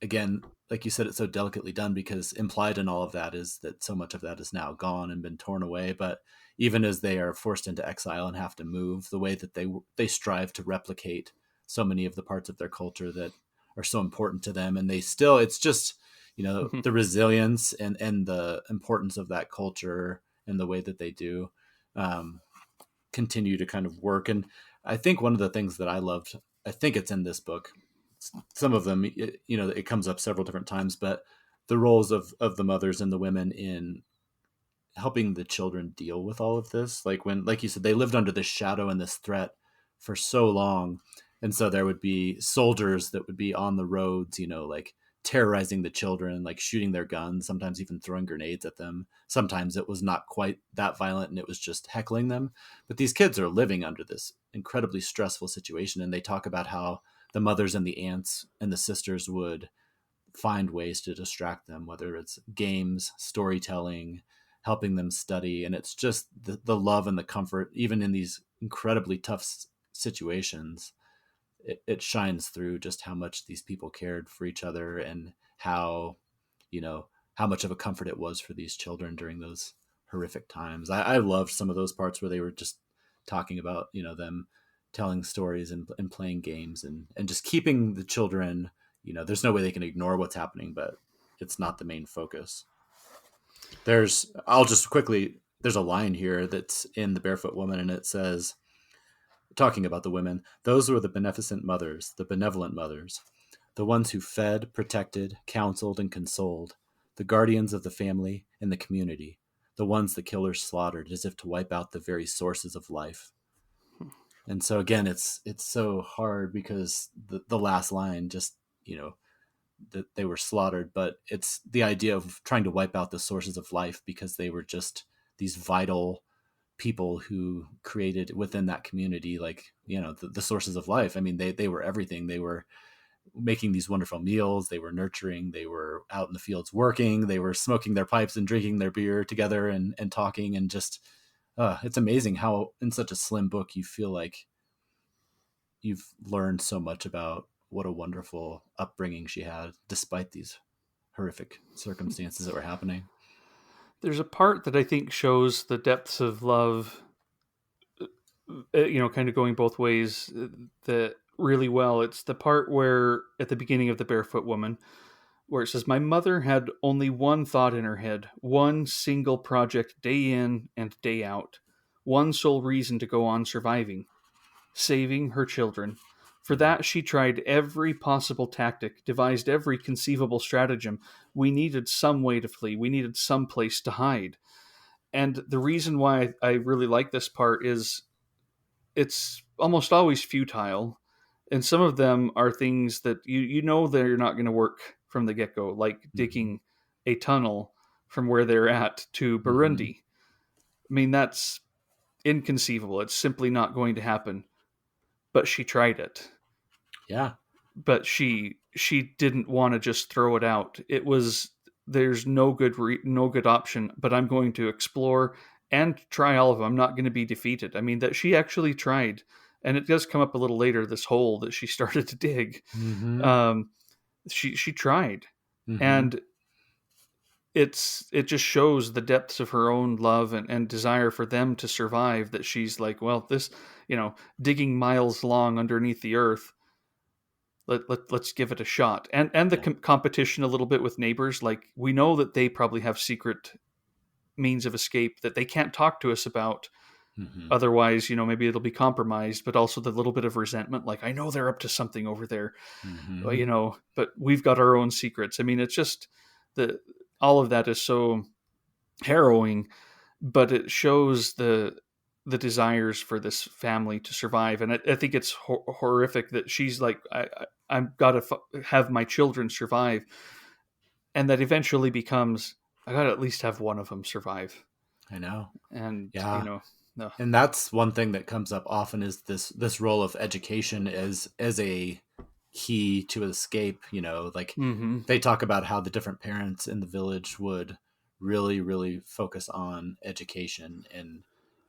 Speaker 2: again, like you said, it's so delicately done because implied in all of that is that so much of that is now gone and been torn away. But even as they are forced into exile and have to move, the way that they strive to replicate so many of the parts of their culture that are so important to them, and they still, it's just, the resilience and the importance of that culture and the way that they do continue to kind of work. And I think one of the things that I loved, I think it's in this book, some of them, it comes up several different times, but the roles of the mothers and the women in helping the children deal with all of this. Like when, like you said, they lived under this shadow and this threat for so long. And so there would be soldiers that would be on the roads, like terrorizing the children, like shooting their guns, sometimes even throwing grenades at them. Sometimes it was not quite that violent and it was just heckling them. But these kids are living under this incredibly stressful situation. And they talk about how the mothers and the aunts and the sisters would find ways to distract them, whether it's games, storytelling, helping them study. And it's just the love and the comfort, even in these incredibly tough situations, it shines through just how much these people cared for each other and how, how much of a comfort it was for these children during those horrific times. I loved some of those parts where they were just talking about, them telling stories and playing games and just keeping the children, there's no way they can ignore what's happening, but it's not the main focus. There's a line here that's in The Barefoot Woman, and it says, talking about the women, those were the beneficent mothers, the benevolent mothers, the ones who fed, protected, counseled, and consoled, the guardians of the family and the community, the ones the killers slaughtered as if to wipe out the very sources of life. And so again, it's so hard because the last line just, that they were slaughtered, but it's the idea of trying to wipe out the sources of life because they were just these vital people who created within that community, like, the sources of life. I mean, they were everything. They were making these wonderful meals. They were nurturing. They were out in the fields working. They were smoking their pipes and drinking their beer together and talking. And just, it's amazing how in such a slim book, you feel like you've learned so much about what a wonderful upbringing she had, despite these horrific circumstances that were happening.
Speaker 1: There's a part that I think shows the depths of love, kind of going both ways, that really well. It's the part where at the beginning of The Barefoot Woman, where it says, my mother had only one thought in her head, one single project day in and day out, one sole reason to go on surviving, saving her children. For that, she tried every possible tactic, devised every conceivable stratagem. We needed some way to flee. We needed some place to hide. And the reason why I really like this part is it's almost always futile. And some of them are things that they're not going to work from the get-go, like digging a tunnel from where they're at to Burundi. I mean, that's inconceivable. It's simply not going to happen. But she tried it.
Speaker 2: Yeah.
Speaker 1: But she didn't want to just throw it out. It was, there's no good option, but I'm going to explore and try all of them. I'm not going to be defeated. I mean, that she actually tried, and it does come up a little later, this hole that she started to dig. She tried, and it just shows the depths of her own love and desire for them to survive, that she's like, well, this, digging miles long underneath the earth, let's give it a shot. And the competition a little bit with neighbors. Like, we know that they probably have secret means of escape that they can't talk to us about. Otherwise, maybe it'll be compromised, but also the little bit of resentment. Like, I know they're up to something over there, but we've got our own secrets. I mean, it's just all of that is so harrowing, but it shows the desires for this family to survive. And I think it's horrific that she's like, I've got to have my children survive. And that eventually becomes, I got to at least have one of them survive.
Speaker 2: I know.
Speaker 1: And,
Speaker 2: yeah.
Speaker 1: No.
Speaker 2: And that's one thing that comes up often is this role of education as a key to escape. Like
Speaker 1: Mm-hmm.
Speaker 2: they talk about how the different parents in the village would really, really focus on education and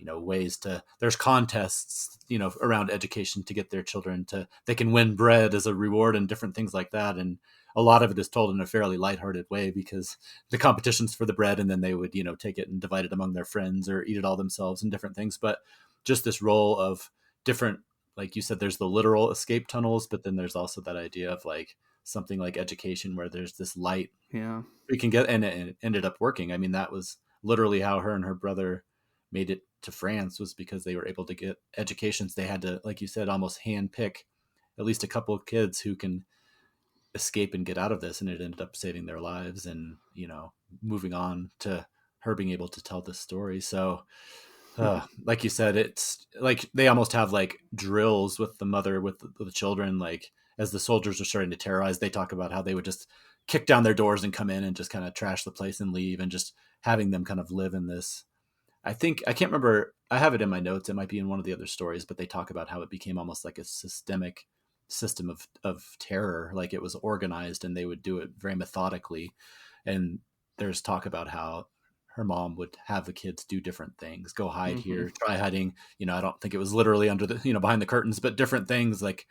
Speaker 2: ways to there's contests around education to get their children to they can win bread as a reward and different things like that. And a lot of it is told in a fairly lighthearted way because the competition's for the bread and then they would take it and divide it among their friends or eat it all themselves and different things. But just this role of different, like you said, there's the literal escape tunnels, but then there's also that idea of like something like education where there's this light
Speaker 1: Yeah.
Speaker 2: we can get, and it ended up working. I mean, that was literally how her and her brother made it to France, was because they were able to get educations. They had to, like you said, almost hand pick at least a couple of kids who can escape and get out of this, and it ended up saving their lives and moving on to her being able to tell this story. So like you said, it's like they almost have like drills with the mother with the children, like as the soldiers are starting to terrorize, they talk about how they would just kick down their doors and come in and just kind of trash the place and leave, and just having them kind of live in this. I can't remember, I have it in my notes, it might be in one of the other stories, but they talk about how it became almost like a systemic system of terror, like it was organized and they would do it very methodically. And there's talk about how her mom would have the kids do different things, go hide
Speaker 1: Mm-hmm.
Speaker 2: here, try hiding, I don't think it was literally under the behind the curtains, but different things like.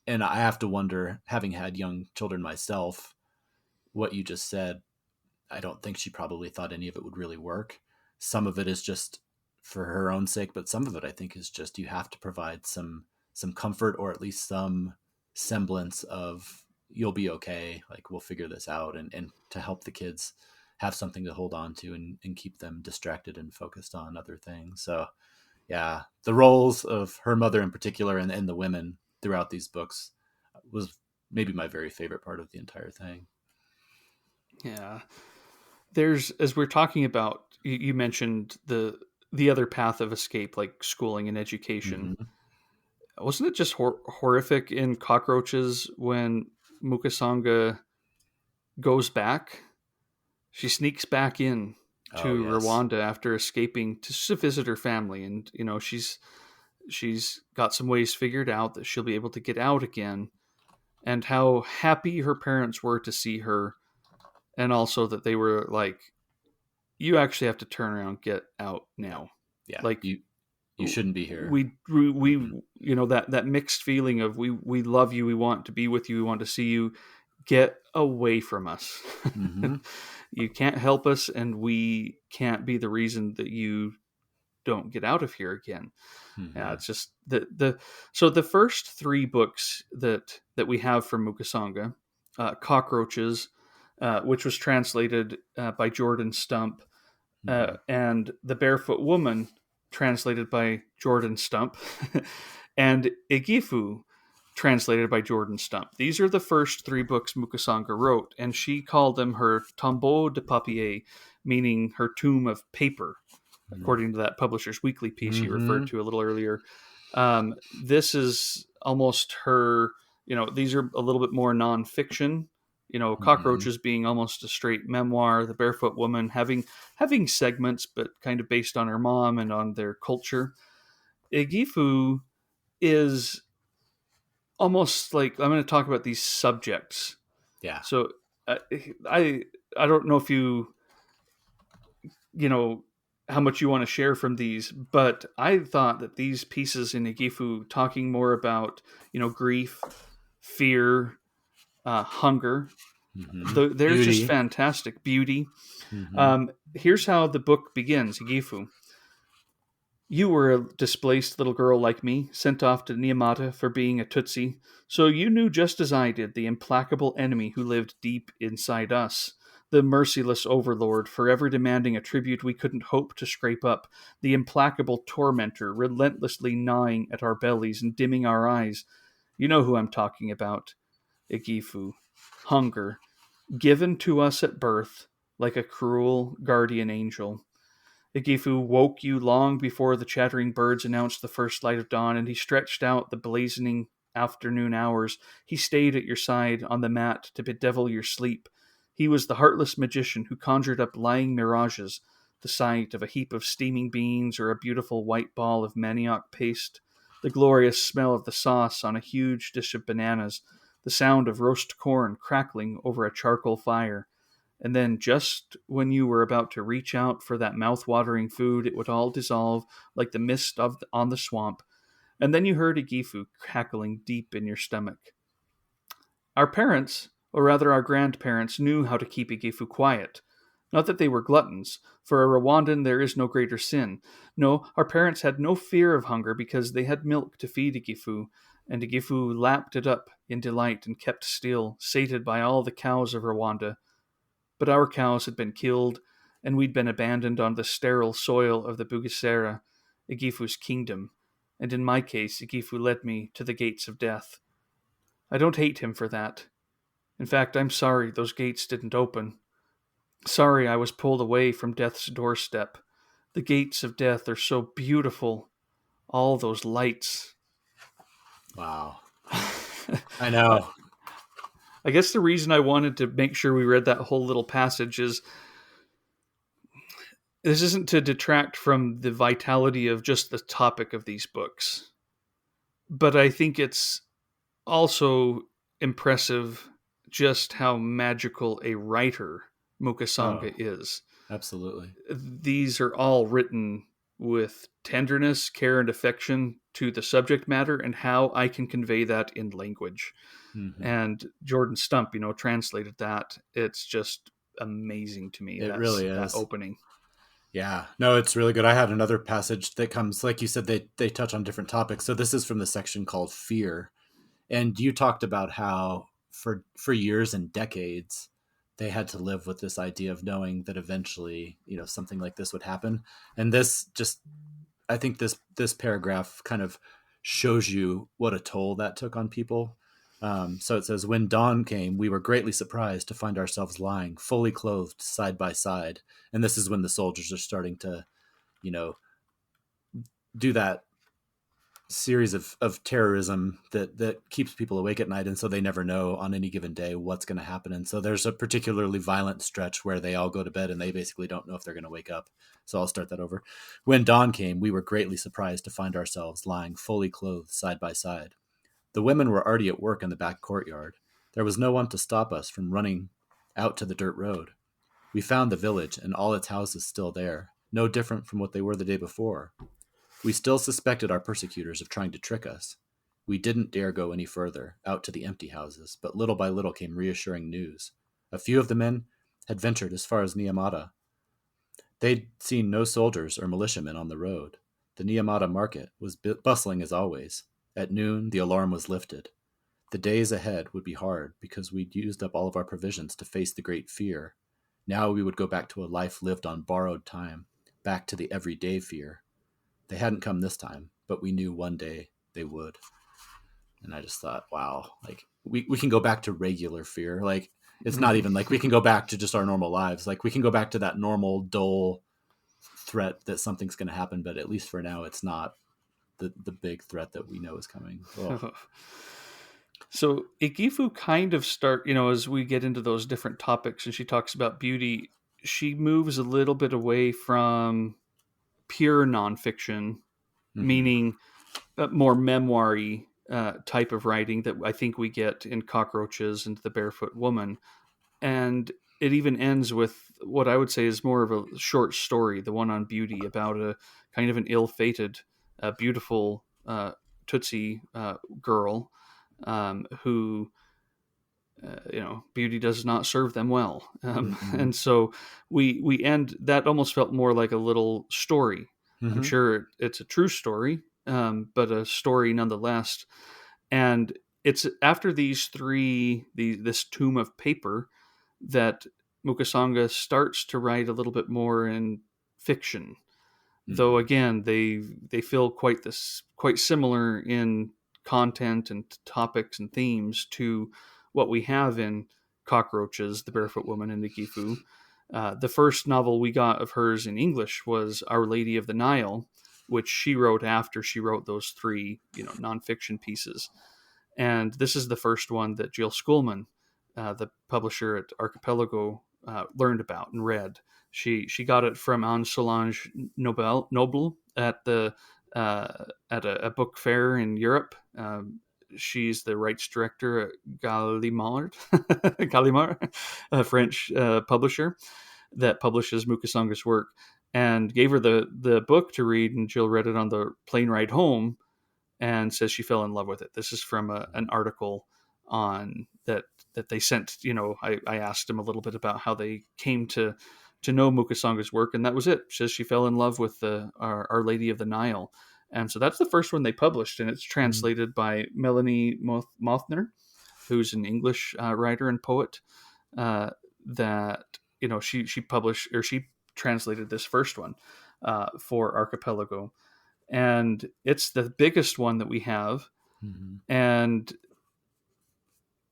Speaker 2: And I have to wonder, having had young children myself, what you just said, I don't think she probably thought any of it would really work. Some of it is just for her own sake, but some of it I think is just you have to provide some comfort, or at least some semblance of you'll be okay. Like we'll figure this out, and to help the kids have something to hold on to, and keep them distracted and focused on other things. So yeah, the roles of her mother in particular and the women throughout these books was maybe my very favorite part of the entire thing.
Speaker 1: Yeah. There's, as we're talking about, you mentioned the other path of escape, like schooling and education.
Speaker 2: Mm-hmm.
Speaker 1: Wasn't it just horrific in Cockroaches when Mukasonga goes back? She sneaks back in
Speaker 2: Oh
Speaker 1: to
Speaker 2: yes.
Speaker 1: Rwanda after escaping to visit her family, and she's got some ways figured out that she'll be able to get out again, and how happy her parents were to see her, and also that they were like, you actually have to turn around and get out now.
Speaker 2: Yeah,
Speaker 1: Like
Speaker 2: you shouldn't be here.
Speaker 1: we
Speaker 2: Mm-hmm.
Speaker 1: that mixed feeling of we love you, we want to be with you, we want to see you, get away from us.
Speaker 2: Mm-hmm.
Speaker 1: You can't help us, and we can't be the reason that you don't get out of here again. Yeah,
Speaker 2: Mm-hmm.
Speaker 1: it's just the so the first three books that we have from Mukasonga, Cockroaches, which was translated by Jordan Stump,
Speaker 2: Mm-hmm.
Speaker 1: and The Barefoot Woman, translated by Jordan Stump, and Igifu, translated by Jordan Stump. These are the first three books Mukasonga wrote, and she called them her Tombeau de Papier, meaning her tomb of paper, according to that Publisher's Weekly piece you referred
Speaker 2: Mm-hmm.
Speaker 1: to a little earlier. This is almost her, these are a little bit more nonfiction.
Speaker 2: Mm-hmm.
Speaker 1: Cockroaches being almost a straight memoir, The Barefoot Woman having segments, but kind of based on her mom and on their culture. Igifu is almost like, I'm going to talk about these subjects.
Speaker 2: Yeah.
Speaker 1: So uh, I I don't know if you know how much you want to share from these, but I thought that these pieces in Igifu, talking more about grief, fear, hunger,
Speaker 2: Mm-hmm.
Speaker 1: they're just
Speaker 2: Beauty.
Speaker 1: fantastic. Beauty.
Speaker 2: Mm-hmm.
Speaker 1: Here's how the book begins. Igifu: you were a displaced little girl like me, sent off to Niamata for being a Tutsi, so you knew just as I did the implacable enemy who lived deep inside us, the merciless overlord forever demanding a tribute we couldn't hope to scrape up, the implacable tormentor relentlessly gnawing at our bellies and dimming our eyes. You know who I'm talking about. Igifu. Hunger. Given to us at birth like a cruel guardian angel. Igifu woke you long before the chattering birds announced the first light of dawn, and he stretched out the blazoning afternoon hours. He stayed at your side on the mat to bedevil your sleep. He was the heartless magician who conjured up lying mirages, the sight of a heap of steaming beans or a beautiful white ball of manioc paste, the glorious smell of the sauce on a huge dish of bananas, the sound of roast corn crackling over a charcoal fire. And then, just when you were about to reach out for that mouth-watering food, it would all dissolve like the mist on the swamp, and then you heard a gifu cackling deep in your stomach. Our parents, or rather our grandparents, knew how to keep a gifu quiet. Not that they were gluttons. For a Rwandan there is no greater sin. No, our parents had no fear of hunger because they had milk to feed a gifu, and a gifu lapped it up in delight and kept still, sated by all the cows of Rwanda. But our cows had been killed, and we'd been abandoned on the sterile soil of the Bugesera, Igifu's kingdom, and in my case, Igifu led me to the gates of death. I don't hate him for that. In fact, I'm sorry those gates didn't open. Sorry I was pulled away from death's doorstep. The gates of death are so beautiful. All those lights.
Speaker 2: Wow. I know.
Speaker 1: I guess the reason I wanted to make sure we read that whole little passage is this isn't to detract from the vitality of just the topic of these books, but I think it's also impressive just how magical a writer Mukasonga is.
Speaker 2: Absolutely.
Speaker 1: These are all written with tenderness, care, and affection to the subject matter and how I can convey that in language.
Speaker 2: Mm-hmm.
Speaker 1: And Jordan Stump, translated that. It's just amazing to me.
Speaker 2: It really is.
Speaker 1: That opening.
Speaker 2: Yeah, no, it's really good. I had another passage that comes, like you said, they touch on different topics. So this is from the section called Fear. And you talked about how for years and decades, they had to live with this idea of knowing that eventually, something like this would happen. And this just, I think this paragraph kind of shows you what a toll that took on people. So it says, when dawn came, we were greatly surprised to find ourselves lying fully clothed side by side. And this is when the soldiers are starting to, do that series of terrorism that keeps people awake at night. And so they never know on any given day what's going to happen. And so there's a particularly violent stretch where they all go to bed and they basically don't know if they're going to wake up. So I'll start that over. When dawn came, we were greatly surprised to find ourselves lying fully clothed side by side. The women were already at work in the back courtyard. There was no one to stop us from running out to the dirt road. We found the village and all its houses still there, no different from what they were the day before. We still suspected our persecutors of trying to trick us. We didn't dare go any further, out to the empty houses, but little by little came reassuring news. A few of the men had ventured as far as Nyamata. They'd seen no soldiers or militiamen on the road. The Nyamata market was bustling as always. At noon, the alarm was lifted. The days ahead would be hard because we'd used up all of our provisions to face the great fear. Now we would go back to a life lived on borrowed time, back to the everyday fear. They hadn't come this time, but we knew one day they would. And I just thought, wow, like we can go back to regular fear. Like it's not even like we can go back to just our normal lives. Like we can go back to that normal, dull threat that something's going to happen, but at least for now, it's not the big threat that we know is coming. Oh.
Speaker 1: So Igifu kind of as we get into those different topics and she talks about beauty, she moves a little bit away from pure nonfiction, meaning more memoir-y type of writing that I think we get in Cockroaches and The Barefoot Woman. And it even ends with what I would say is more of a short story, the one on beauty, about a kind of an ill-fated, beautiful Tutsi girl who, beauty does not serve them well. And so we end, that almost felt more like a little story. I'm sure it's a true story, but a story nonetheless. And it's after these three, this tomb of paper, that Mukasonga starts to write a little bit more in fiction. Though again, they feel quite similar in content and topics and themes to what we have in Cockroaches, The Barefoot Woman, and Igifu. The first novel we got of hers in English was Our Lady of the Nile, which she wrote after she wrote those three, nonfiction pieces. And this is the first one that Jill Schoolman, the publisher at Archipelago, learned about and read. She got it from Anne Solange Noble at the at a book fair in Europe. She's the rights director at Gallimard, Gallimard, a French publisher that publishes Mukasonga's work, and gave her the book to read. And Jill read it on the plane ride home, and says she fell in love with it. This is from an article on that they sent. I asked him a little bit about how they came to know Mukasonga's work, and that was it. She says she fell in love with Our Lady of the Nile. And so that's the first one they published, and it's translated by Melanie Mothner, who's an English writer and poet. That she published, or she translated this first one for Archipelago, and it's the biggest one that we have.
Speaker 2: Mm-hmm.
Speaker 1: And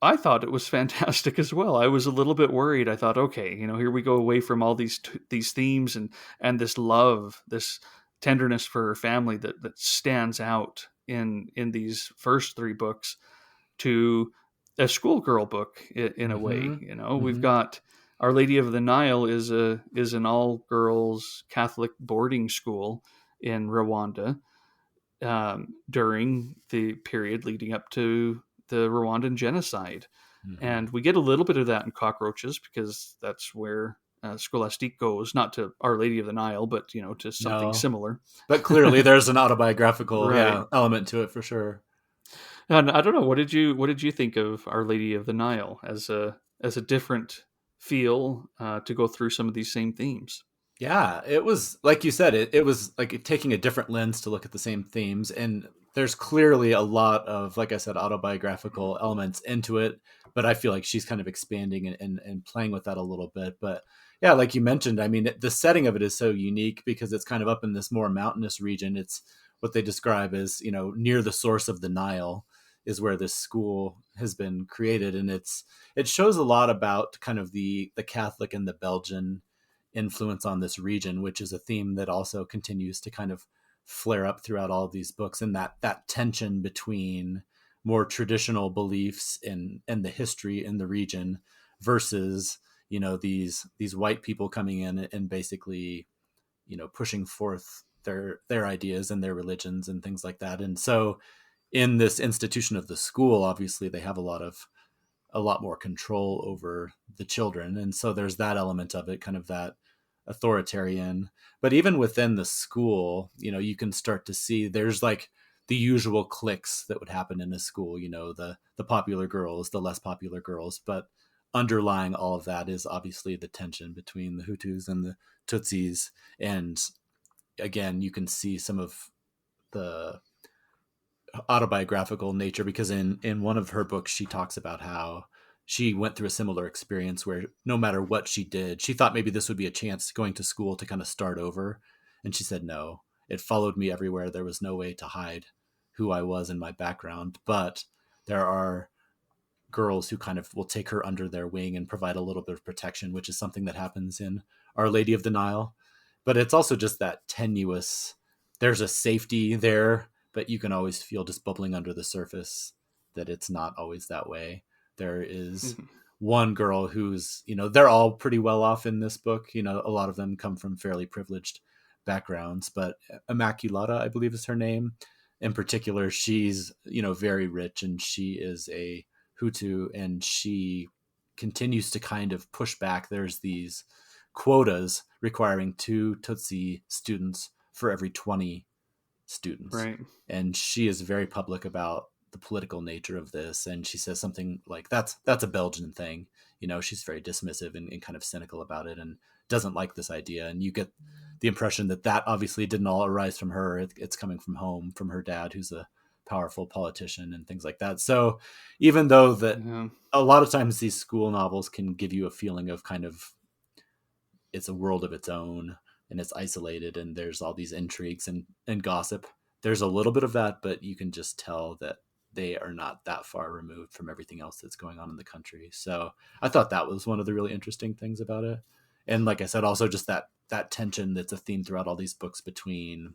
Speaker 1: I thought it was fantastic as well. I was a little bit worried. I thought, okay, here we go away from all these themes and this love, this tenderness for her family that stands out in these first three books, to a schoolgirl book in a way. We've got Our Lady of the Nile is an all girls Catholic boarding school in Rwanda during the period leading up to the Rwandan genocide. And we get a little bit of that in Cockroaches, because that's where Scholastique goes, not to Our Lady of the Nile, but to something similar.
Speaker 2: But clearly, there's an autobiographical
Speaker 1: Right.
Speaker 2: element to it for sure.
Speaker 1: And I don't know, what did you think of Our Lady of the Nile as a different feel to go through some of these same themes?
Speaker 2: Yeah, it was like you said. It was like taking a different lens to look at the same themes, and there's clearly a lot of, like I said, autobiographical elements into it. But I feel like she's kind of expanding and playing with that a little bit. But yeah, like you mentioned, I mean, the setting of it is so unique because it's kind of up in this more mountainous region. It's what they describe as, near the source of the Nile is where this school has been created. And it shows a lot about kind of the Catholic and the Belgian influence on this region, which is a theme that also continues to kind of flare up throughout all of these books. And that tension between more traditional beliefs and the history in the region versus, these white people coming in and basically, pushing forth their ideas and their religions and things like that. And so in this institution of the school, obviously they have a lot more control over the children. And so there's that element of it, kind of that authoritarian. But even within the school, you can start to see there's like the usual cliques that would happen in a school, the popular girls, the less popular girls. But underlying all of that is obviously the tension between the Hutus and the Tutsis. And again, you can see some of the autobiographical nature, because in one of her books, she talks about how she went through a similar experience where no matter what she did, she thought maybe this would be a chance going to school to kind of start over. And she said, no, it followed me everywhere. There was no way to hide who I was and my background. But there are girls who kind of will take her under their wing and provide a little bit of protection, which is something that happens in Our Lady of the Nile. But it's also just that tenuous, there's a safety there, but you can always feel just bubbling under the surface that it's not always that way. There is one girl who's, they're all pretty well off in this book. A lot of them come from fairly privileged backgrounds, but Immaculata, I believe is her name. In particular, she's, very rich, and she is a Hutu, and she continues to kind of push back. There's these quotas requiring 2 Tutsi students for every 20 students.
Speaker 1: Right.
Speaker 2: And she is very public about the political nature of this. And she says something like, that's a Belgian thing. She's very dismissive and kind of cynical about it and doesn't like this idea. And you get the impression that obviously didn't all arise from her. It's coming from home, from her dad, who's a powerful politician and things like that. So even though a lot of times these school novels can give you a feeling of kind of, it's a world of its own and it's isolated and there's all these intrigues and gossip. There's a little bit of that, but you can just tell that they are not that far removed from everything else that's going on in the country. So I thought that was one of the really interesting things about it. And like I said, also just that tension that's a theme throughout all these books between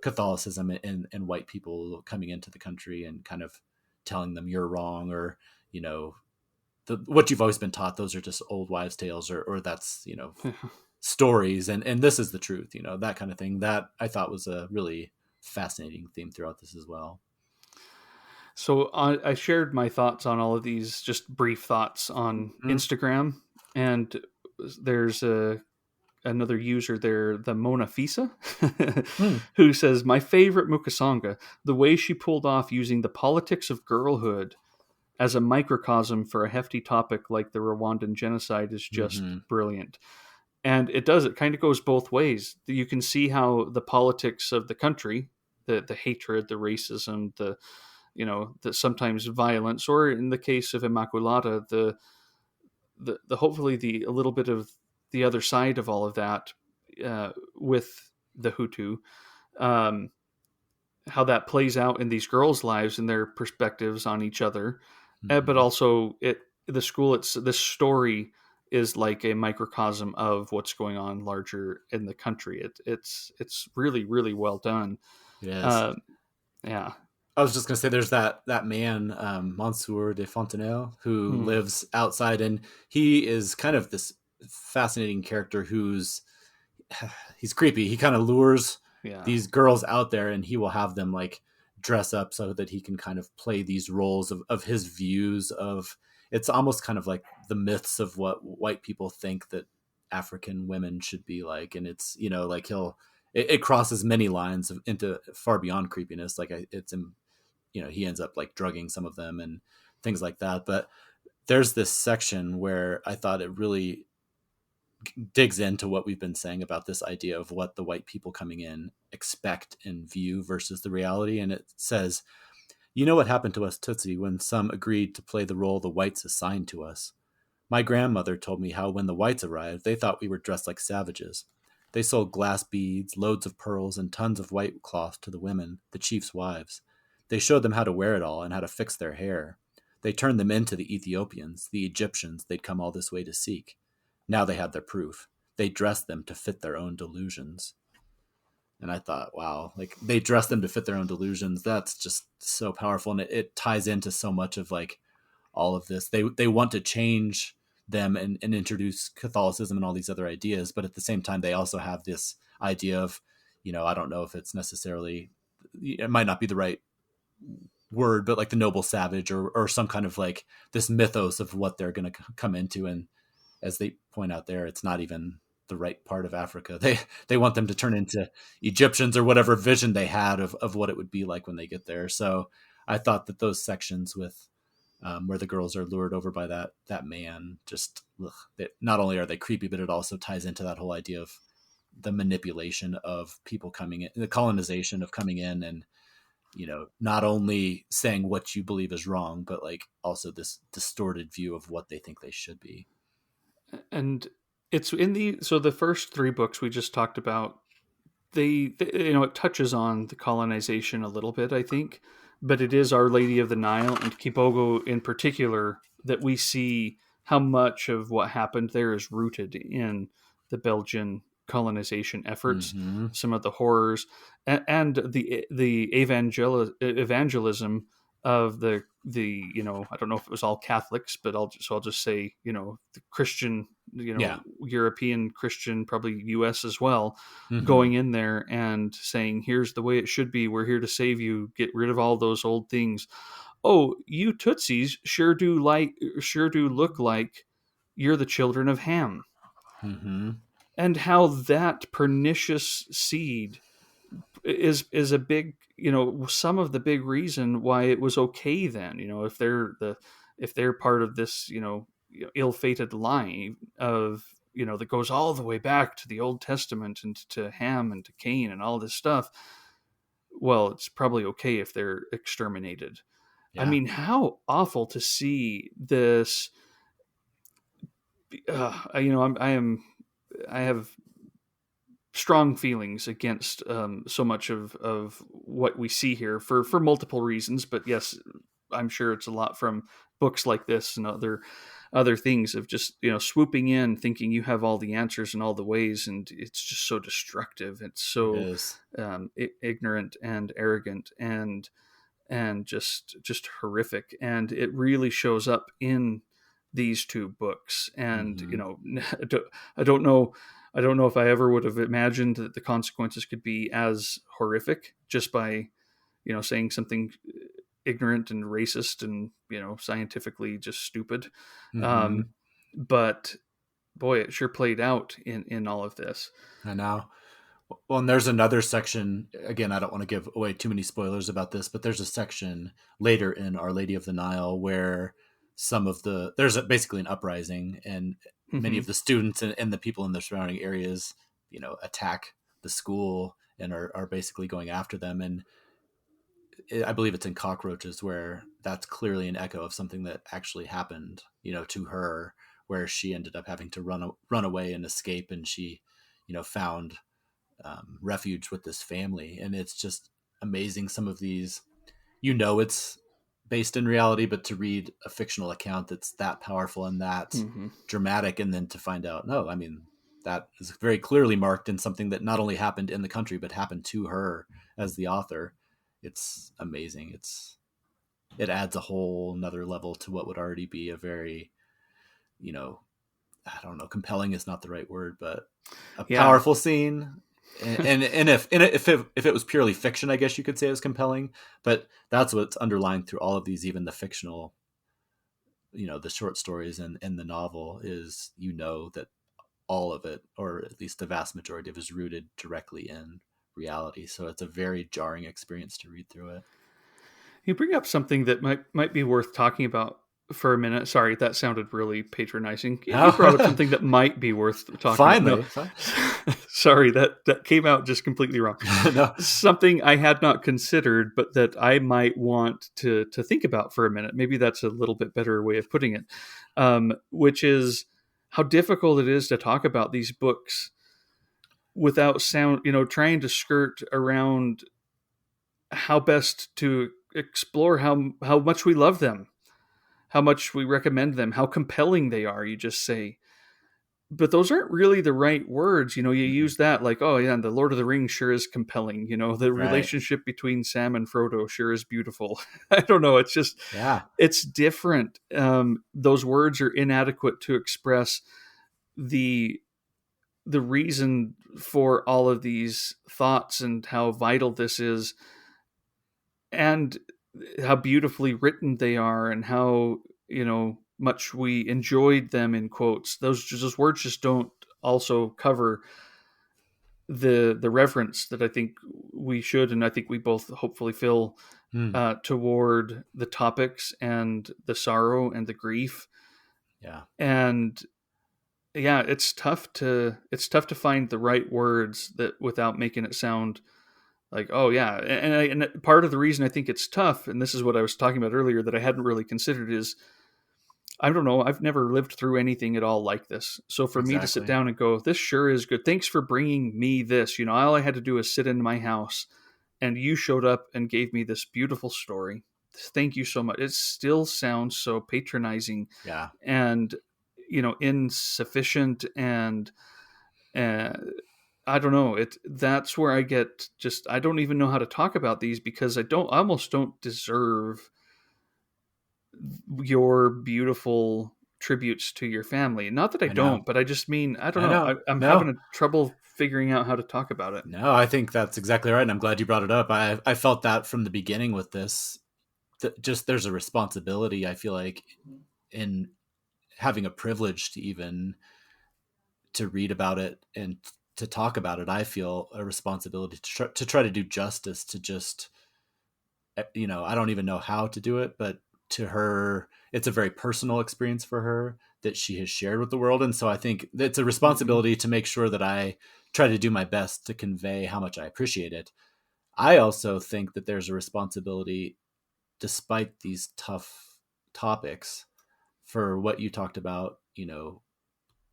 Speaker 2: Catholicism and white people coming into the country and kind of telling them you're wrong, or, what you've always been taught, those are just old wives' tales, or that's, stories, and this is the truth, that kind of thing. That I thought was a really fascinating theme throughout this as well.
Speaker 1: So I shared my thoughts on all of these, just brief thoughts on
Speaker 2: Mm-hmm.
Speaker 1: Instagram, and there's another user there, the Mona Fisa,
Speaker 2: Hmm.
Speaker 1: who says, "My favorite Mukasonga, the way she pulled off using the politics of girlhood as a microcosm for a hefty topic like the Rwandan genocide is just
Speaker 2: Mm-hmm.
Speaker 1: brilliant." And it kind of goes both ways. You can see how the politics of the country, the hatred, the racism, the sometimes violence, or in the case of Immaculata, the hopefully the a little bit of the other side of all of that, with the Hutu, um, how that plays out in these girls' lives and their perspectives on each other, but
Speaker 2: Mm-hmm.
Speaker 1: also the school. It's this story is like a microcosm of what's going on larger in the country. It's really really well done.
Speaker 2: Yes.
Speaker 1: Uh, yeah.
Speaker 2: I was just gonna say, there's that man, Monsieur de Fontenelle, who
Speaker 1: Hmm.
Speaker 2: lives outside, and he is kind of this fascinating character who's he's creepy. He kind of lures
Speaker 1: Yeah.
Speaker 2: these girls out there, and he will have them like dress up so that he can kind of play these roles of his views of. It's almost kind of like the myths of what white people think that African women should be like, and it's, like it crosses many lines into far beyond creepiness. Like it's he ends up like drugging some of them and things like that. But there's this section where I thought it really digs into what we've been saying about this idea of what the white people coming in expect and view versus the reality. And it says, "You know what happened to us Tutsi when some agreed to play the role the whites assigned to us. My grandmother told me how when the whites arrived, they thought we were dressed like savages. They sold glass beads, loads of pearls, and tons of white cloth to the women, the chief's wives. They showed them how to wear it all and how to fix their hair. They turned them into the Ethiopians, the Egyptians they'd come all this way to seek. Now they had their proof. They dressed them to fit their own delusions." And I thought, wow, like they dress them to fit their own delusions. That's just so powerful. And it ties into so much of like all of this. They want to change them and introduce Catholicism and all these other ideas, but at the same time, they also have this idea of, I don't know if it's necessarily, it might not be the right word, but like the noble savage, or some kind of like this mythos of what they're going to come into. And as they point out there, it's not even the right part of Africa. They want them to turn into Egyptians or whatever vision they had of what it would be like when they get there. So I thought that those sections with where the girls are lured over by that man, just not only are they creepy, but it also ties into that whole idea of the manipulation of people coming in, the colonization of coming in, and not only saying what you believe is wrong, but like also this distorted view of what they think they should be.
Speaker 1: And it's in the first three books we just talked about, they it touches on the colonization a little bit, I think, but it is Our Lady of the Nile and Kibogo in particular that we see how much of what happened there is rooted in the Belgian colonization efforts,
Speaker 2: Mm-hmm.
Speaker 1: some of the horrors, and the evangelism of the I don't know if it was all Catholics, but I'll just say the Christian,
Speaker 2: Yeah.
Speaker 1: European Christian, probably U.S. as well,
Speaker 2: Mm-hmm.
Speaker 1: going in there and saying, "Here's the way it should be. We're here to save you. Get rid of all those old things. Oh, you Tutsis sure do look like you're the children of Ham."
Speaker 2: Mm-hmm.
Speaker 1: And how that pernicious seed is a big, some of the big reason why it was okay then, if they're part of this, ill-fated line of, that goes all the way back to the Old Testament and to Ham and to Cain and all this stuff. Well, it's probably okay if they're exterminated. I
Speaker 2: Yeah.
Speaker 1: mean, how awful to see this. I have strong feelings against so much of what we see here for multiple reasons. But yes, I'm sure it's a lot from books like this and other things of just swooping in, thinking you have all the answers in all the ways, and it's just so destructive. It's
Speaker 2: It
Speaker 1: so
Speaker 2: is.
Speaker 1: ignorant and arrogant and just horrific, and it really shows up in these two books. And,
Speaker 2: Mm-hmm.
Speaker 1: I don't know. I don't know if I ever would have imagined that the consequences could be as horrific just by, saying something ignorant and racist and, scientifically just stupid.
Speaker 2: Mm-hmm.
Speaker 1: Um, but boy, it sure played out in all of this.
Speaker 2: I know. Well, and there's another section. Again, I don't want to give away too many spoilers about this, but there's a section later in Our Lady of the Nile where basically an uprising, and many
Speaker 1: Mm-hmm.
Speaker 2: of the students and the people in the surrounding areas, attack the school and are basically going after them. And I believe it's in Cockroaches where that's clearly an echo of something that actually happened, to her, where she ended up having to run away and escape, and she, found refuge with this family. And it's just amazing. Some of these, it's based in reality, but to read a fictional account that's that powerful and that
Speaker 1: Mm-hmm.
Speaker 2: dramatic, and then to find out, no, I mean, that is very clearly marked in something that not only happened in the country, but happened to her as the author. It's amazing. It adds a whole another level to what would already be a very, you know, I don't know, compelling is not the right word, but a
Speaker 1: Yeah.
Speaker 2: powerful scene. And if it was purely fiction, I guess you could say it was compelling. But that's what's underlying through all of these, even the fictional, the short stories and the novel is, that all of it, or at least the vast majority of it, is rooted directly in reality. So it's a very jarring experience to read through it.
Speaker 1: You bring up something that might be worth talking about for a minute. Sorry, that sounded really patronizing. You brought up
Speaker 2: Oh,
Speaker 1: something that might be worth talking about. No,
Speaker 2: finally.
Speaker 1: sorry, that came out just completely wrong.
Speaker 2: No.
Speaker 1: Something I had not considered, but that I might want to think about for a minute. Maybe that's a little bit better way of putting it, which is how difficult it is to talk about these books without sound. Trying to skirt around how best to explore how much we love them, how much we recommend them, how compelling they are. You just say, but those aren't really the right words. You
Speaker 2: Mm-mm.
Speaker 1: use that like, oh yeah, and the Lord of the Rings sure is compelling. The
Speaker 2: Right.
Speaker 1: relationship between Sam and Frodo sure is beautiful. I don't know. It's just,
Speaker 2: Yeah.
Speaker 1: it's different. Those words are inadequate to express the reason for all of these thoughts and how vital this is, and how beautifully written they are, and how much we enjoyed them, in quotes. Those words just don't also cover the reverence that I think we should, and I think we both hopefully feel,
Speaker 2: Hmm.
Speaker 1: toward the topics and the sorrow and the grief.
Speaker 2: Yeah.
Speaker 1: And yeah, it's tough to find the right words that without making it sound like, oh yeah. And part of the reason I think it's tough, and this is what I was talking about earlier that I hadn't really considered, is I don't know, I've never lived through anything at all like this. So for me to sit
Speaker 2: Exactly.
Speaker 1: down and go, this sure is good, thanks for bringing me this, all I had to do was sit in my house and you showed up and gave me this beautiful story, thank you so much. It still sounds so patronizing
Speaker 2: Yeah.
Speaker 1: and insufficient, and uh, I don't know. That's where I get just, I don't even know how to talk about these, because I almost don't deserve your beautiful tributes to your family. Not that I
Speaker 2: I know.
Speaker 1: don't, but I just mean, I don't
Speaker 2: I
Speaker 1: know.
Speaker 2: know.
Speaker 1: I'm having
Speaker 2: No.
Speaker 1: a trouble figuring out how to talk about it.
Speaker 2: No, I think that's exactly right. And I'm glad you brought it up. I felt that from the beginning with this. Just there's a responsibility, I feel like, in having a privilege to even to read about it and to talk about it. I feel a responsibility to try to do justice to just, I don't even know how to do it, but to her, it's a very personal experience for her that she has shared with the world. And so I think it's a
Speaker 1: Mm-hmm.
Speaker 2: responsibility to make sure that I try to do my best to convey how much I appreciate it. I also think that there's a responsibility, despite these tough topics, for what you talked about,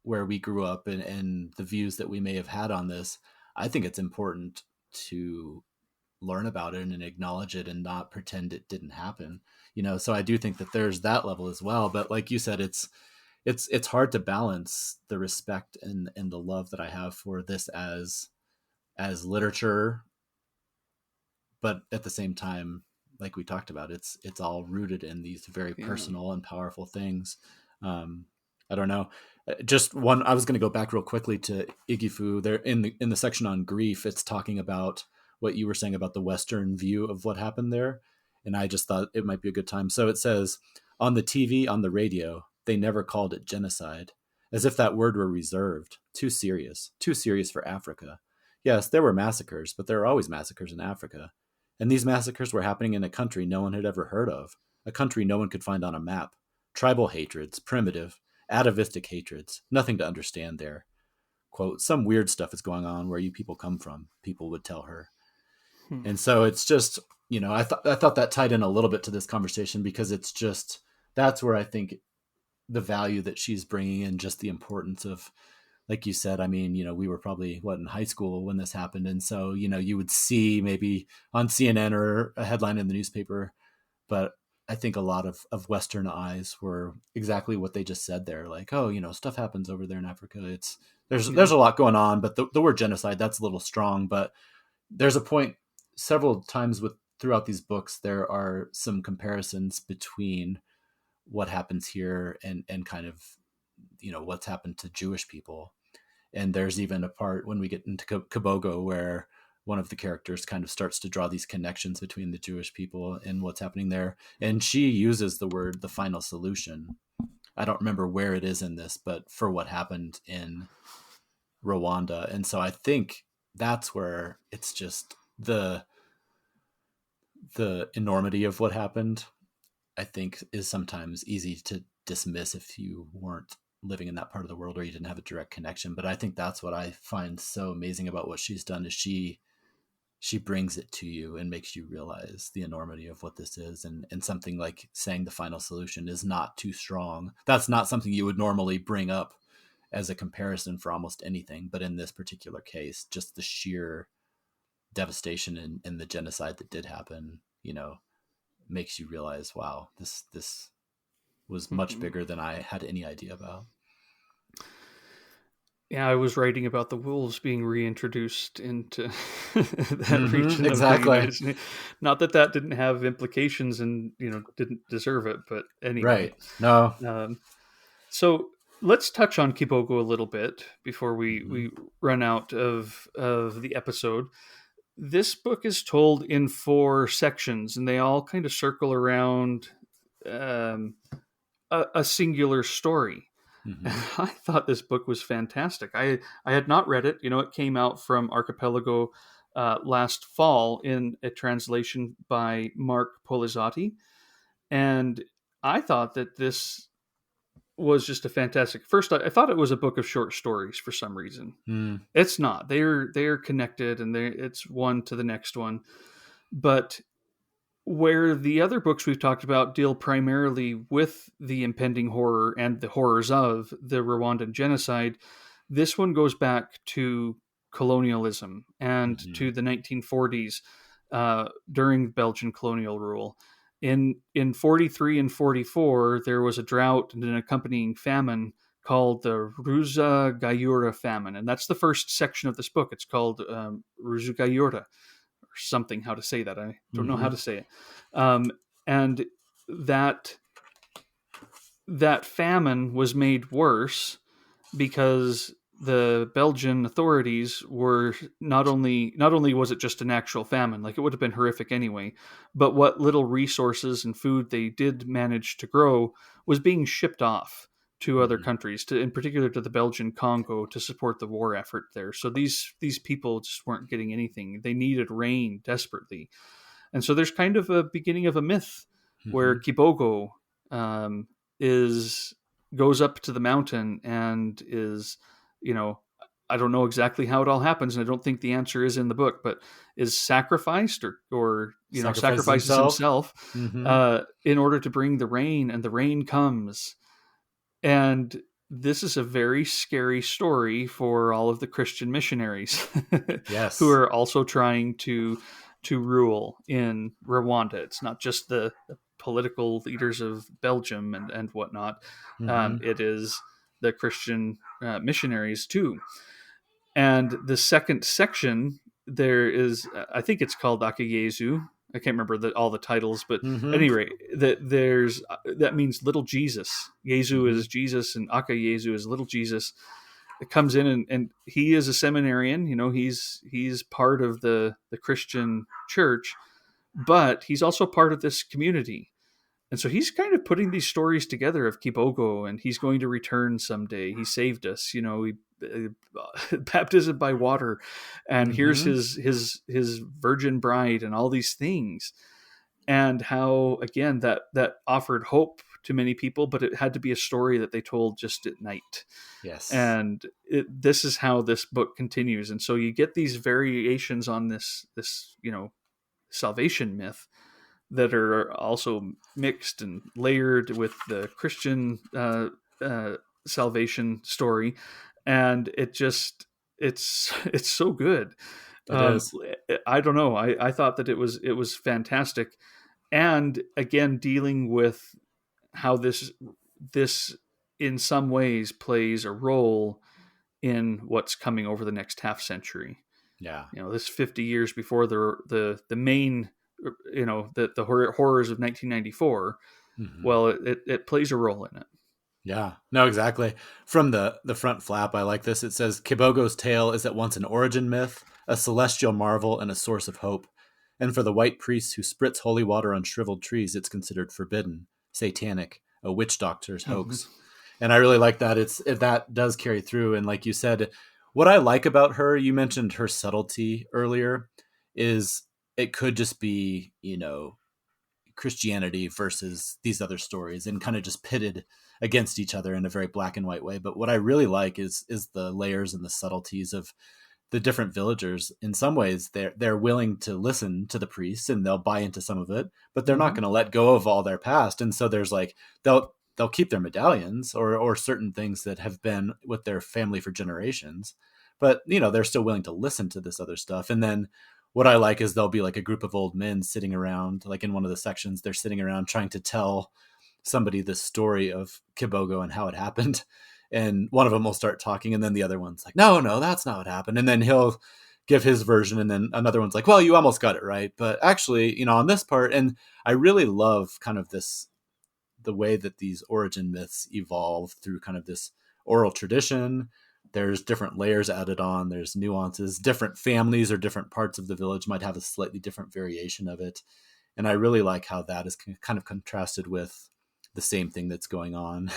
Speaker 2: where we grew up and the views that we may have had on this. I think it's important to learn about it and acknowledge it and not pretend it didn't happen. So I do think that there's that level as well. But like you said, it's hard to balance the respect and the love that I have for this as literature, but at the same time, like we talked about, it's all rooted in these very
Speaker 1: Yeah.
Speaker 2: personal and powerful things. I don't know. Just one. I was going to go back real quickly to Igifu. There in the section on grief, it's talking about what you were saying about the Western view of what happened there, and I just thought it might be a good time. So it says on the TV, on the radio, they never called it genocide, as if that word were reserved. Too serious for Africa. Yes, there were massacres, but there are always massacres in Africa, and these massacres were happening in a country no one had ever heard of, a country no one could find on a map. Tribal hatreds, primitive, atavistic hatreds, nothing to understand there. Quote, some weird stuff is going on where you people come from, people would tell her. And so it's just, I thought that tied in a little bit to this conversation because it's just, that's where I think the value that she's bringing in, just the importance of, like you said, I mean, we were probably in high school when this happened. And so, you would see maybe on CNN or a headline in the newspaper, but I think a lot of Western eyes were exactly what they just said there. Like, oh, stuff happens over there in Africa. There's a lot going on, but the word genocide, that's a little strong. But there's a point several times throughout these books, there are some comparisons between what happens here and kind of, what's happened to Jewish people. And there's even a part when we get into Kabogo where one of the characters kind of starts to draw these connections between the Jewish people and what's happening there. And she uses the word, the final solution. I don't remember where it is in this, but for what happened in Rwanda. And so I think that's where it's just the enormity of what happened, I think, is sometimes easy to dismiss if you weren't living in that part of the world or you didn't have a direct connection. But I think that's what I find so amazing about what she's done, is she brings it to you and makes you realize the enormity of what this is. And something like saying the final solution is not too strong. That's not something you would normally bring up as a comparison for almost anything. But in this particular case, just the sheer devastation and the genocide that did happen, makes you realize, wow, this was much bigger than I had any idea about.
Speaker 1: Yeah, I was writing about the wolves being reintroduced into that region
Speaker 2: exactly.
Speaker 1: of the United States. Not that didn't have implications and didn't deserve it, but anyway.
Speaker 2: Right. No.
Speaker 1: So let's touch on Kibogo a little bit before we run out of the episode. This book is told in 4 sections, and they all kind of circle around a singular story. Mm-hmm. I thought this book was fantastic. I had not read it. It came out from Archipelago last fall in a translation by Mark Polizzotti. And I thought that this was just a fantastic. First, I thought it was a book of short stories for some reason. It's not. They're connected, and it's one to the next one. But where the other books we've talked about deal primarily with the impending horror and the horrors of the Rwandan genocide, this one goes back to colonialism and to the 1940s during Belgian colonial rule. In 43 and 44, there was a drought and an accompanying famine called the Ruzagayura famine. And that's the first section of this book. It's called Ruzagayura. Something, how to say that. I don't know how to say it. And that famine was made worse because the Belgian authorities were not only was it just an actual famine, like it would have been horrific anyway, but what little resources and food they did manage to grow was being shipped off to other countries, in particular to the Belgian Congo, to support the war effort there. So these people just weren't getting anything. They needed rain desperately. And so there's kind of a beginning of a myth where Kibogo goes up to the mountain and is, I don't know exactly how it all happens, and I don't think the answer is in the book, but is sacrificed or sacrifices himself in order to bring the rain, and the rain comes. And this is a very scary story for all of the Christian missionaries
Speaker 2: yes.
Speaker 1: who are also trying to rule in Rwanda. It's not just the political leaders of Belgium and whatnot. It is the Christian missionaries too. And the second section, there is, I think it's called Akayezu, I can't remember all the titles, but at
Speaker 2: Mm-hmm.
Speaker 1: any rate, that means little Jesus. Jesu
Speaker 2: Mm-hmm.
Speaker 1: is Jesus, and Aka Jesu is little Jesus. It comes in, and he is a seminarian. He's part of the Christian church, but he's also part of this community. And so he's kind of putting these stories together of Kibogo, and he's going to return someday. He saved us, baptism by water, and here's
Speaker 2: Mm-hmm.
Speaker 1: his virgin bride, and all these things, and how again that offered hope to many people, but it had to be a story that they told just at night.
Speaker 2: Yes.
Speaker 1: And this is how this book continues, and so you get these variations on this salvation myth that are also mixed and layered with the Christian uh, salvation story, and it's so good.
Speaker 2: It is.
Speaker 1: I don't know. I thought that it was fantastic, and again dealing with how this in some ways plays a role in what's coming over the next half century.
Speaker 2: Yeah.
Speaker 1: This 50 years before the main, the horrors of 1994.
Speaker 2: Mm-hmm.
Speaker 1: Well, it plays a role in it.
Speaker 2: Yeah, no, exactly. From the front flap, I like this. It says Kibogo's tale is at once an origin myth, a celestial marvel, and a source of hope. And for the white priests who spritz holy water on shriveled trees, it's considered forbidden, satanic, a witch doctor's
Speaker 1: Mm-hmm.
Speaker 2: hoax. And I really like that. That does carry through. And like you said, what I like about her, you mentioned her subtlety earlier, is it could just be, Christianity versus these other stories and kind of just pitted against each other in a very black and white way. But what I really like is the layers and the subtleties of the different villagers. In some ways, they're willing to listen to the priests and they'll buy into some of it, but they're not
Speaker 1: Mm-hmm.
Speaker 2: going to let go of all their past. And so there's like they'll keep their medallions or certain things that have been with their family for generations, but they're still willing to listen to this other stuff. And then what I like is there'll be like a group of old men sitting around, like in one of the sections, they're sitting around trying to tell somebody the story of Kibogo and how it happened. And one of them will start talking, and then the other one's like, no, that's not what happened. And then he'll give his version, and then another one's like, well, you almost got it right. But actually, on this part, and I really love kind of the way that these origin myths evolve through kind of this oral tradition. There's different layers added on, there's nuances, different families or different parts of the village might have a slightly different variation of it. And I really like how that is kind of contrasted with the same thing that's going on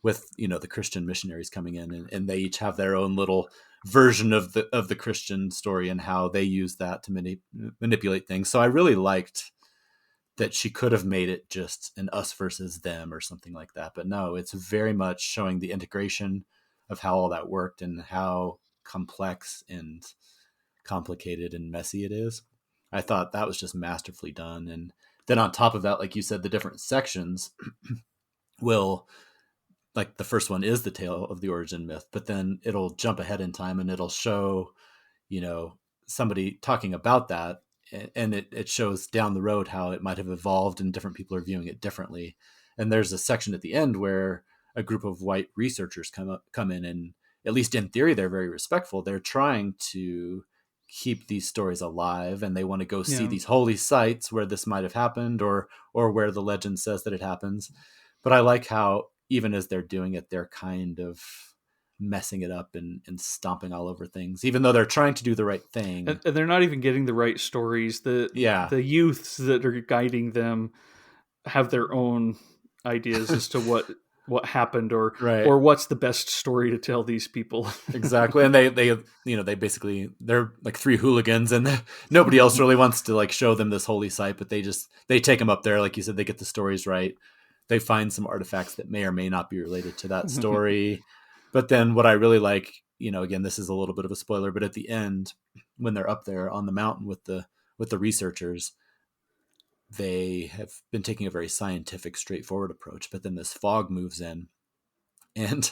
Speaker 2: with the Christian missionaries coming in, and they each have their own little version of the Christian story and how they use that to manipulate things. So I really liked that she could have made it just an us versus them or something like that. But no, it's very much showing the integration of how all that worked and how complex and complicated and messy it is. I thought that was just masterfully done. And then on top of that, like you said, the different sections will, like the first one is the tale of the origin myth, but then it'll jump ahead in time and it'll show, somebody talking about that, and it shows down the road how it might have evolved and different people are viewing it differently. And there's a section at the end where a group of white researchers come in, and at least in theory they're very respectful. They're trying to keep these stories alive, and they want to go see
Speaker 1: Yeah.
Speaker 2: these holy sites where this might have happened, or where the legend says that it happens. But I like how even as they're doing it, they're kind of messing it up and stomping all over things, even though they're trying to do the right thing.
Speaker 1: And they're not even getting the right stories. The
Speaker 2: Yeah.
Speaker 1: the youths that are guiding them have their own ideas as to what happened,
Speaker 2: Right.
Speaker 1: or what's the best story to tell these people.
Speaker 2: Exactly. And they basically, they're like three hooligans, and nobody else really wants to like show them this holy site, but they take them up there. Like you said, they get the stories right. They find some artifacts that may or may not be related to that story. But then what I really like, again, this is a little bit of a spoiler, but at the end, when they're up there on the mountain with the researchers, they have been taking a very scientific, straightforward approach. But then this fog moves in, and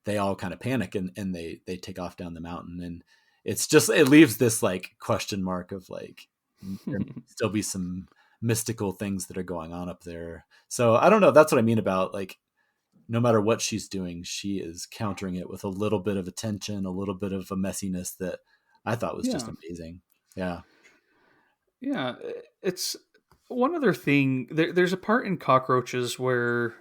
Speaker 2: they all kind of panic, and they take off down the mountain. And it leaves this like question mark of like, there may still be some mystical things that are going on up there. So I don't know. That's what I mean about like, no matter what she's doing, she is countering it with a little bit of attention, a little bit of a messiness that I thought was just
Speaker 1: Yeah.
Speaker 2: amazing. Yeah.
Speaker 1: Yeah, it's One other thing, there's a part in Cockroaches where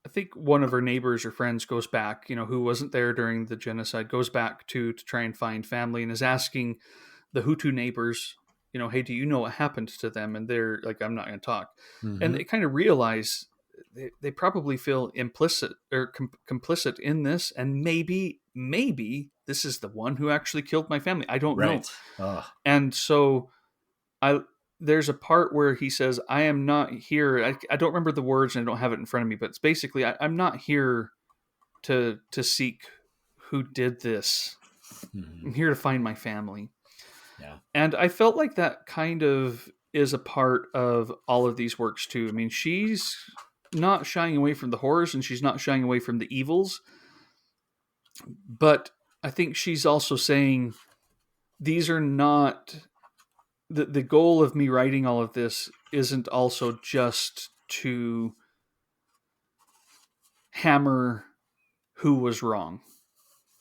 Speaker 1: I think one of her neighbors or friends goes back, who wasn't there during the genocide, goes back to try and find family and is asking the Hutu neighbors, hey, do you know what happened to them? And they're like, I'm not going to talk. And
Speaker 2: Mm-hmm.
Speaker 1: they kind of realize they probably feel implicit or complicit in this. And maybe this is the one who actually killed my family. I don't know.
Speaker 2: Right. Oh.
Speaker 1: And so I there's a part where he says, I am not here. I don't remember the words and I don't have it in front of me, but it's basically, I'm not here to seek who did this.
Speaker 2: Mm-hmm.
Speaker 1: I'm here to find my family.
Speaker 2: Yeah.
Speaker 1: And I felt like that kind of is a part of all of these works too. I mean, she's not shying away from the horrors and she's not shying away from the evils, but I think she's also saying these are not the goal of me writing all of this isn't also just to hammer who was wrong.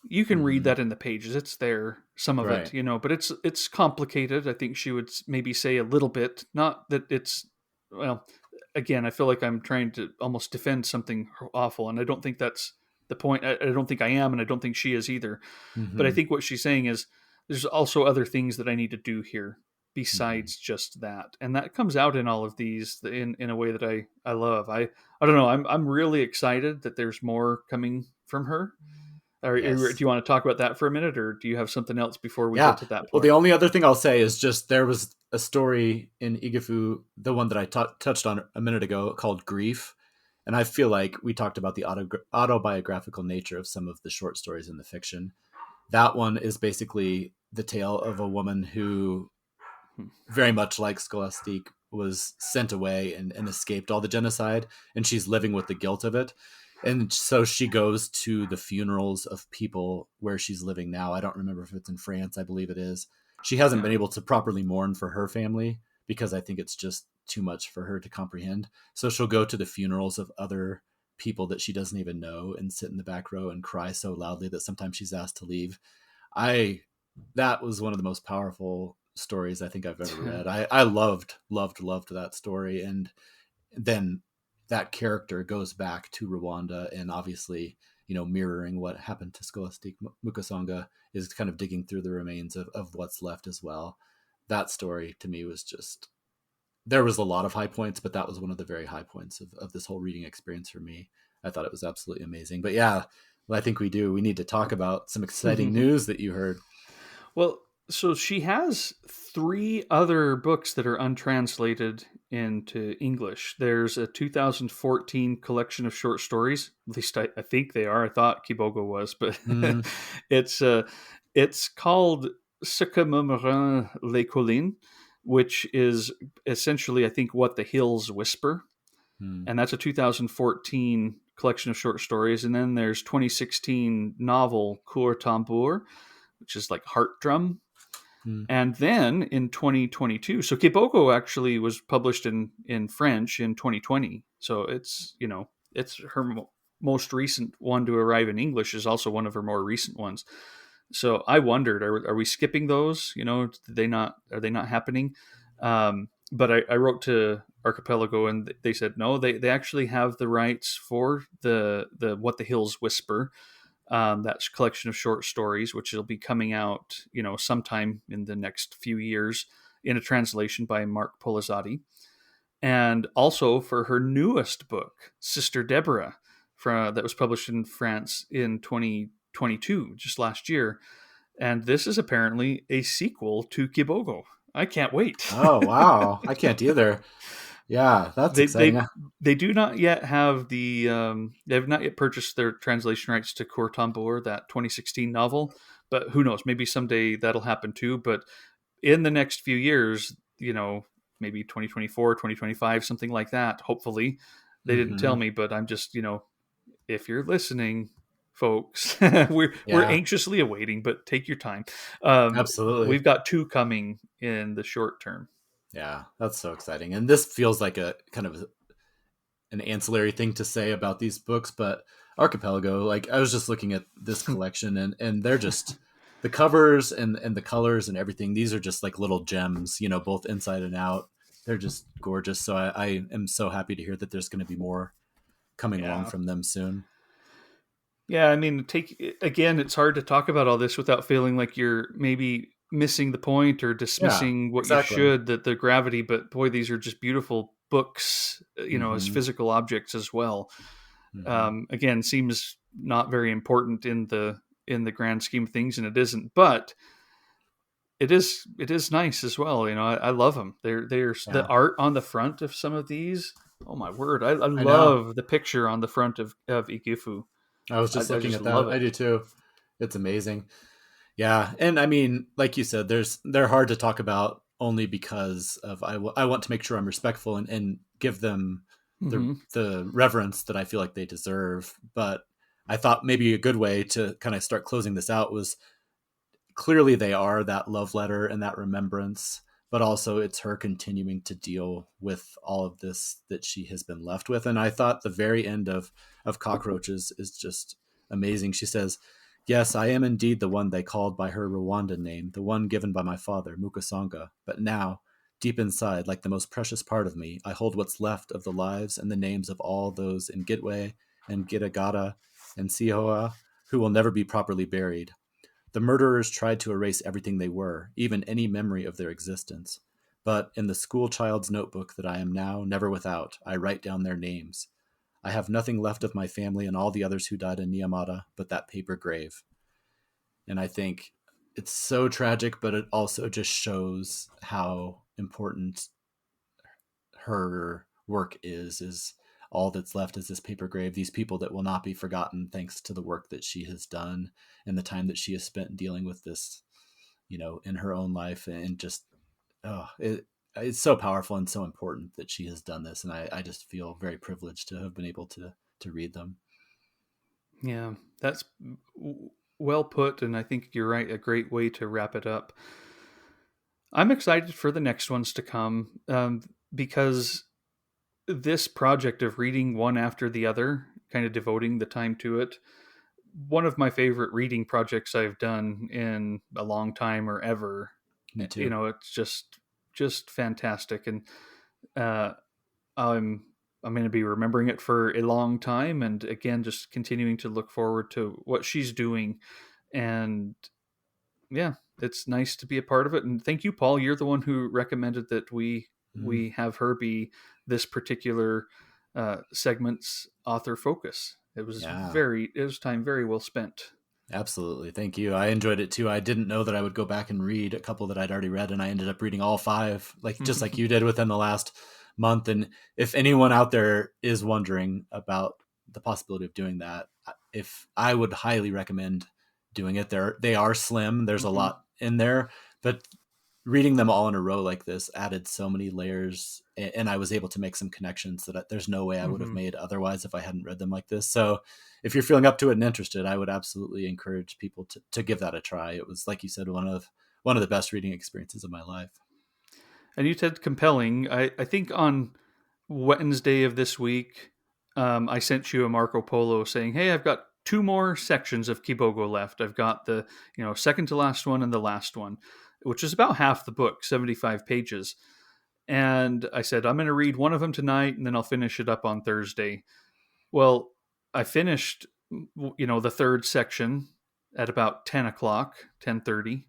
Speaker 1: You can read
Speaker 2: Mm-hmm.
Speaker 1: that in the pages. It's there, some of it,
Speaker 2: Right.
Speaker 1: but it's complicated. I think she would maybe say a little bit, not that it's well, again, I feel like I'm trying to almost defend something awful and I don't think that's the point. I don't think I am and I don't think she is either. But I
Speaker 2: Mm-hmm.
Speaker 1: think what she's saying is there's also other things that I need to do here
Speaker 2: Mm-hmm.
Speaker 1: besides just that. And that comes out in all of these in a way that I love. I don't know. I'm really excited that there's more coming from her. Or do
Speaker 2: Yes.
Speaker 1: you want to talk about that for a minute, or do you have something else before we get
Speaker 2: Yeah.
Speaker 1: to that
Speaker 2: Well, the
Speaker 1: point?
Speaker 2: only other thing I'll say is just there was a story in Igifu, the one that I touched on a minute ago, called Grief. And I feel like we talked about the autobiographical nature of some of the short stories in the fiction. That one is basically the tale of a woman who,
Speaker 1: Hmm.
Speaker 2: very much like Scholastique, was sent away and escaped all the genocide, and she's living with the guilt of it. And so she goes to the funerals of people where she's living now. I don't remember if it's in France. I believe it is. She hasn't
Speaker 1: Yeah,
Speaker 2: been able to properly mourn for her family because I think it's just too much for her to comprehend. So she'll go to the funerals of other people that she doesn't even know and sit in the back row and cry so loudly that sometimes she's asked to leave. I That was one of the most powerful stories I think I've ever read. I loved that story. And then that character goes back to Rwanda, and obviously, mirroring what happened to Scholastique Mukasonga, is kind of digging through the remains of what's left as well. That story to me was just, there was a lot of high points, but that was one of the very high points of this whole reading experience for me. I thought it was absolutely amazing. But yeah, well, I think we need to talk about some exciting news that you heard.
Speaker 1: well, so she has three other books that are untranslated into English. There's a 2014 collection of short stories. At least I think they are. I thought Kibogo was, but
Speaker 2: Mm,
Speaker 1: it's it's called Ce que murmurent les collines, which is essentially, I think, what the hills whisper,
Speaker 2: mm,
Speaker 1: and that's a 2014 collection of short stories. And then there's 2016 novel Cour Tambour, which is like heart drum.
Speaker 2: mm.
Speaker 1: And then in 2022, so Kiboko actually was published in French in 2020. So it's her most recent one to arrive in English is also one of her more recent ones. So I wondered, are we skipping those? Did they not are they not happening? But I wrote to Archipelago and they said no, they actually have the rights for the What the Hills Whisper, that collection of short stories, which will be coming out, sometime in the next few years in a translation by Mark Polizzotti. And also for her newest book, Sister Deborah, that was published in France in 2022, just last year. And this is apparently a sequel to Kibogo. I can't wait.
Speaker 2: Oh wow, I can't either. Yeah, that's
Speaker 1: they
Speaker 2: exciting.
Speaker 1: they they do not yet have they have not yet purchased their translation rights to Cour Tambour, that 2016 novel, but who knows, maybe someday that'll happen too. But in the next few years, maybe 2024, 2025, something like that, hopefully. They didn't tell
Speaker 2: Hmm.
Speaker 1: me, but I'm just, if you're listening, folks, we're
Speaker 2: Yeah,
Speaker 1: anxiously awaiting, but take your time.
Speaker 2: absolutely.
Speaker 1: We've got two coming in the short term.
Speaker 2: Yeah, that's so exciting. And this feels like a kind of an ancillary thing to say about these books, but Archipelago, like I was just looking at this collection, and they're just, the covers and the colors and everything. These are just like little gems, both inside and out. they're just gorgeous. So I am so happy to hear that there's going to be more coming along
Speaker 1: Yeah.
Speaker 2: from them soon.
Speaker 1: Yeah, I mean, again, it's hard to talk about all this without feeling like you're maybe missing the point or
Speaker 2: Yeah,
Speaker 1: dismissing what you
Speaker 2: exactly.
Speaker 1: should, that the gravity, but boy, these are just beautiful books, as
Speaker 2: Hmm.
Speaker 1: physical objects as well.
Speaker 2: Hmm.
Speaker 1: Again, seems not very important in the grand scheme of things, and it isn't, but it is nice as well. I love them. They're the
Speaker 2: Yeah,
Speaker 1: art on the front of some of these. Oh my word! I
Speaker 2: I know.
Speaker 1: love the picture on the front of Igifu.
Speaker 2: I was
Speaker 1: I
Speaker 2: just looking
Speaker 1: just
Speaker 2: at
Speaker 1: love
Speaker 2: that.
Speaker 1: it.
Speaker 2: I do too. It's amazing. Yeah, and I mean, like you said, they're hard to talk about only because of I want to make sure I'm respectful and give them the
Speaker 1: Hmm.
Speaker 2: the reverence that I feel like they deserve. But I thought maybe a good way to kind of start closing this out was clearly they are that love letter and that remembrance, but also it's her continuing to deal with all of this that she has been left with. And I thought the very end of Cockroaches is just amazing. She says, "Yes, I am indeed the one they called by her Rwandan name, the one given by my father, Mukasonga. But now, deep inside, like the most precious part of me, I hold what's left of the lives and the names of all those in Gitwe and Gitagata and Sihoa who will never be properly buried. The murderers tried to erase everything they were, even any memory of their existence. But in the school child's notebook that I am now never without, I write down their names. I have nothing left of my family and all the others who died in Niamata but that paper grave." And I think it's so tragic, but it also just shows how important her work is all that's left is this paper grave, these people that will not be forgotten thanks to the work that she has done and the time that she has spent dealing with this, in her own life. And just oh it's so powerful and so important that she has done this, and I just feel very privileged to have been able to read them.
Speaker 1: Yeah, that's well put, and I think you're right. A great way to wrap it up. I'm excited for the next ones to come, because this project of reading one after the other, kind of devoting the time to it, one of my favorite reading projects I've done in a long time or ever.
Speaker 2: Me too.
Speaker 1: It's just fantastic, and uh, I'm I'm going to be remembering it for a long time, and again, just continuing to look forward to what she's doing. And yeah, it's nice to be a part of it. And thank you, Paul. You're the one who recommended that we
Speaker 2: Mm,
Speaker 1: we have her be this particular segment's author focus.
Speaker 2: yeah,
Speaker 1: It was time very well spent.
Speaker 2: absolutely. Thank you. I enjoyed it too. I didn't know that I would go back and read a couple that I'd already read, and I ended up reading all five, like just like you did within the last month. And if anyone out there is wondering about the possibility of doing that, if I would highly recommend doing it. They are slim. There's a lot in there, but reading them all in a row like this added so many layers, and I was able to make some connections that there's no way I would have
Speaker 1: Hmm.
Speaker 2: made otherwise if I hadn't read them like this. So if you're feeling up to it and interested, I would absolutely encourage people to give that a try. It was, like you said, one of the best reading experiences of my life.
Speaker 1: And you said compelling. I think on Wednesday of this week, I sent you a Marco Polo saying, "Hey, I've got two more sections of Kibogo left. I've got the second to last one and the last one, which is about half the book, 75 pages." And I said, "I'm going to read one of them tonight, and then I'll finish it up on Thursday." Well, I finished, the third section at about 10 o'clock, 10:30,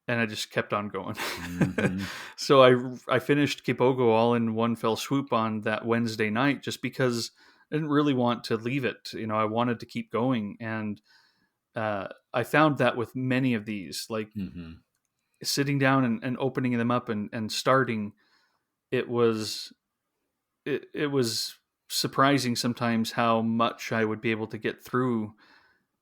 Speaker 1: and I just kept on going.
Speaker 2: Mm-hmm.
Speaker 1: So I finished Kibogo all in one fell swoop on that Wednesday night, just because I didn't really want to leave it. I wanted to keep going, and I found that with many of these, like
Speaker 2: Mm-hmm.
Speaker 1: sitting down and opening them up and starting, it was it was surprising sometimes how much I would be able to get through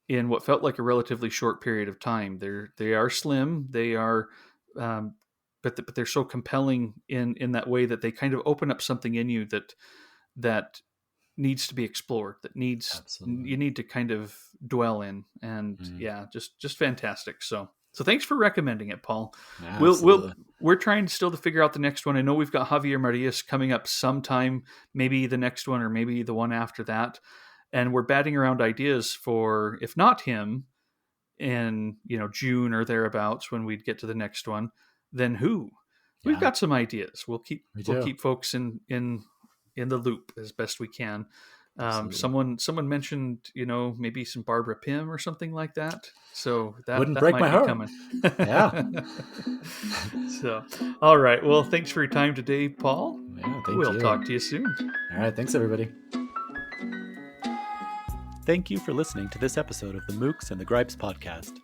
Speaker 1: in what felt like a relatively short period of time. They are slim. They are, um, but they're so compelling in that way that they kind of open up something in you that needs to be explored. That needs
Speaker 2: Absolutely.
Speaker 1: you need to kind of dwell in. And
Speaker 2: Mm,
Speaker 1: yeah, just fantastic. So thanks for recommending it, Paul. We'll
Speaker 2: absolutely.
Speaker 1: we're trying still to figure out the next one. I know we've got Javier Marias coming up sometime, maybe the next one or maybe the one after that, and we're batting around ideas for, if not him, in June or thereabouts when we'd get to the next one, then who? we've got some ideas. We'll keep folks in the loop as best we can. Someone mentioned, maybe some Barbara Pym or something like that. So that
Speaker 2: wouldn't break
Speaker 1: might
Speaker 2: my
Speaker 1: be
Speaker 2: heart.
Speaker 1: coming.
Speaker 2: Yeah.
Speaker 1: So, all right. Well, thanks for your time today, Paul.
Speaker 2: Yeah,
Speaker 1: We'll talk to you soon.
Speaker 2: All right. Thanks, everybody.
Speaker 3: Thank you for listening to this episode of the Mooks and the Gripes podcast.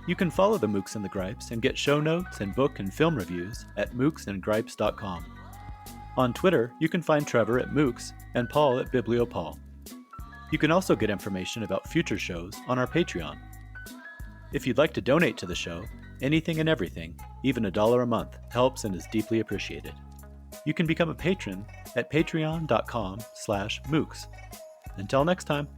Speaker 3: You can follow the Mooks and the Gripes and get show notes and book and film reviews at mooksandgripes.com. On Twitter, you can find Trevor at Mooks and Paul at BiblioPaul. You can also get information about future shows on our Patreon. If you'd like to donate to the show, anything and everything, even $1 a month, helps and is deeply appreciated. You can become a patron at patreon.com/mooks. Until next time.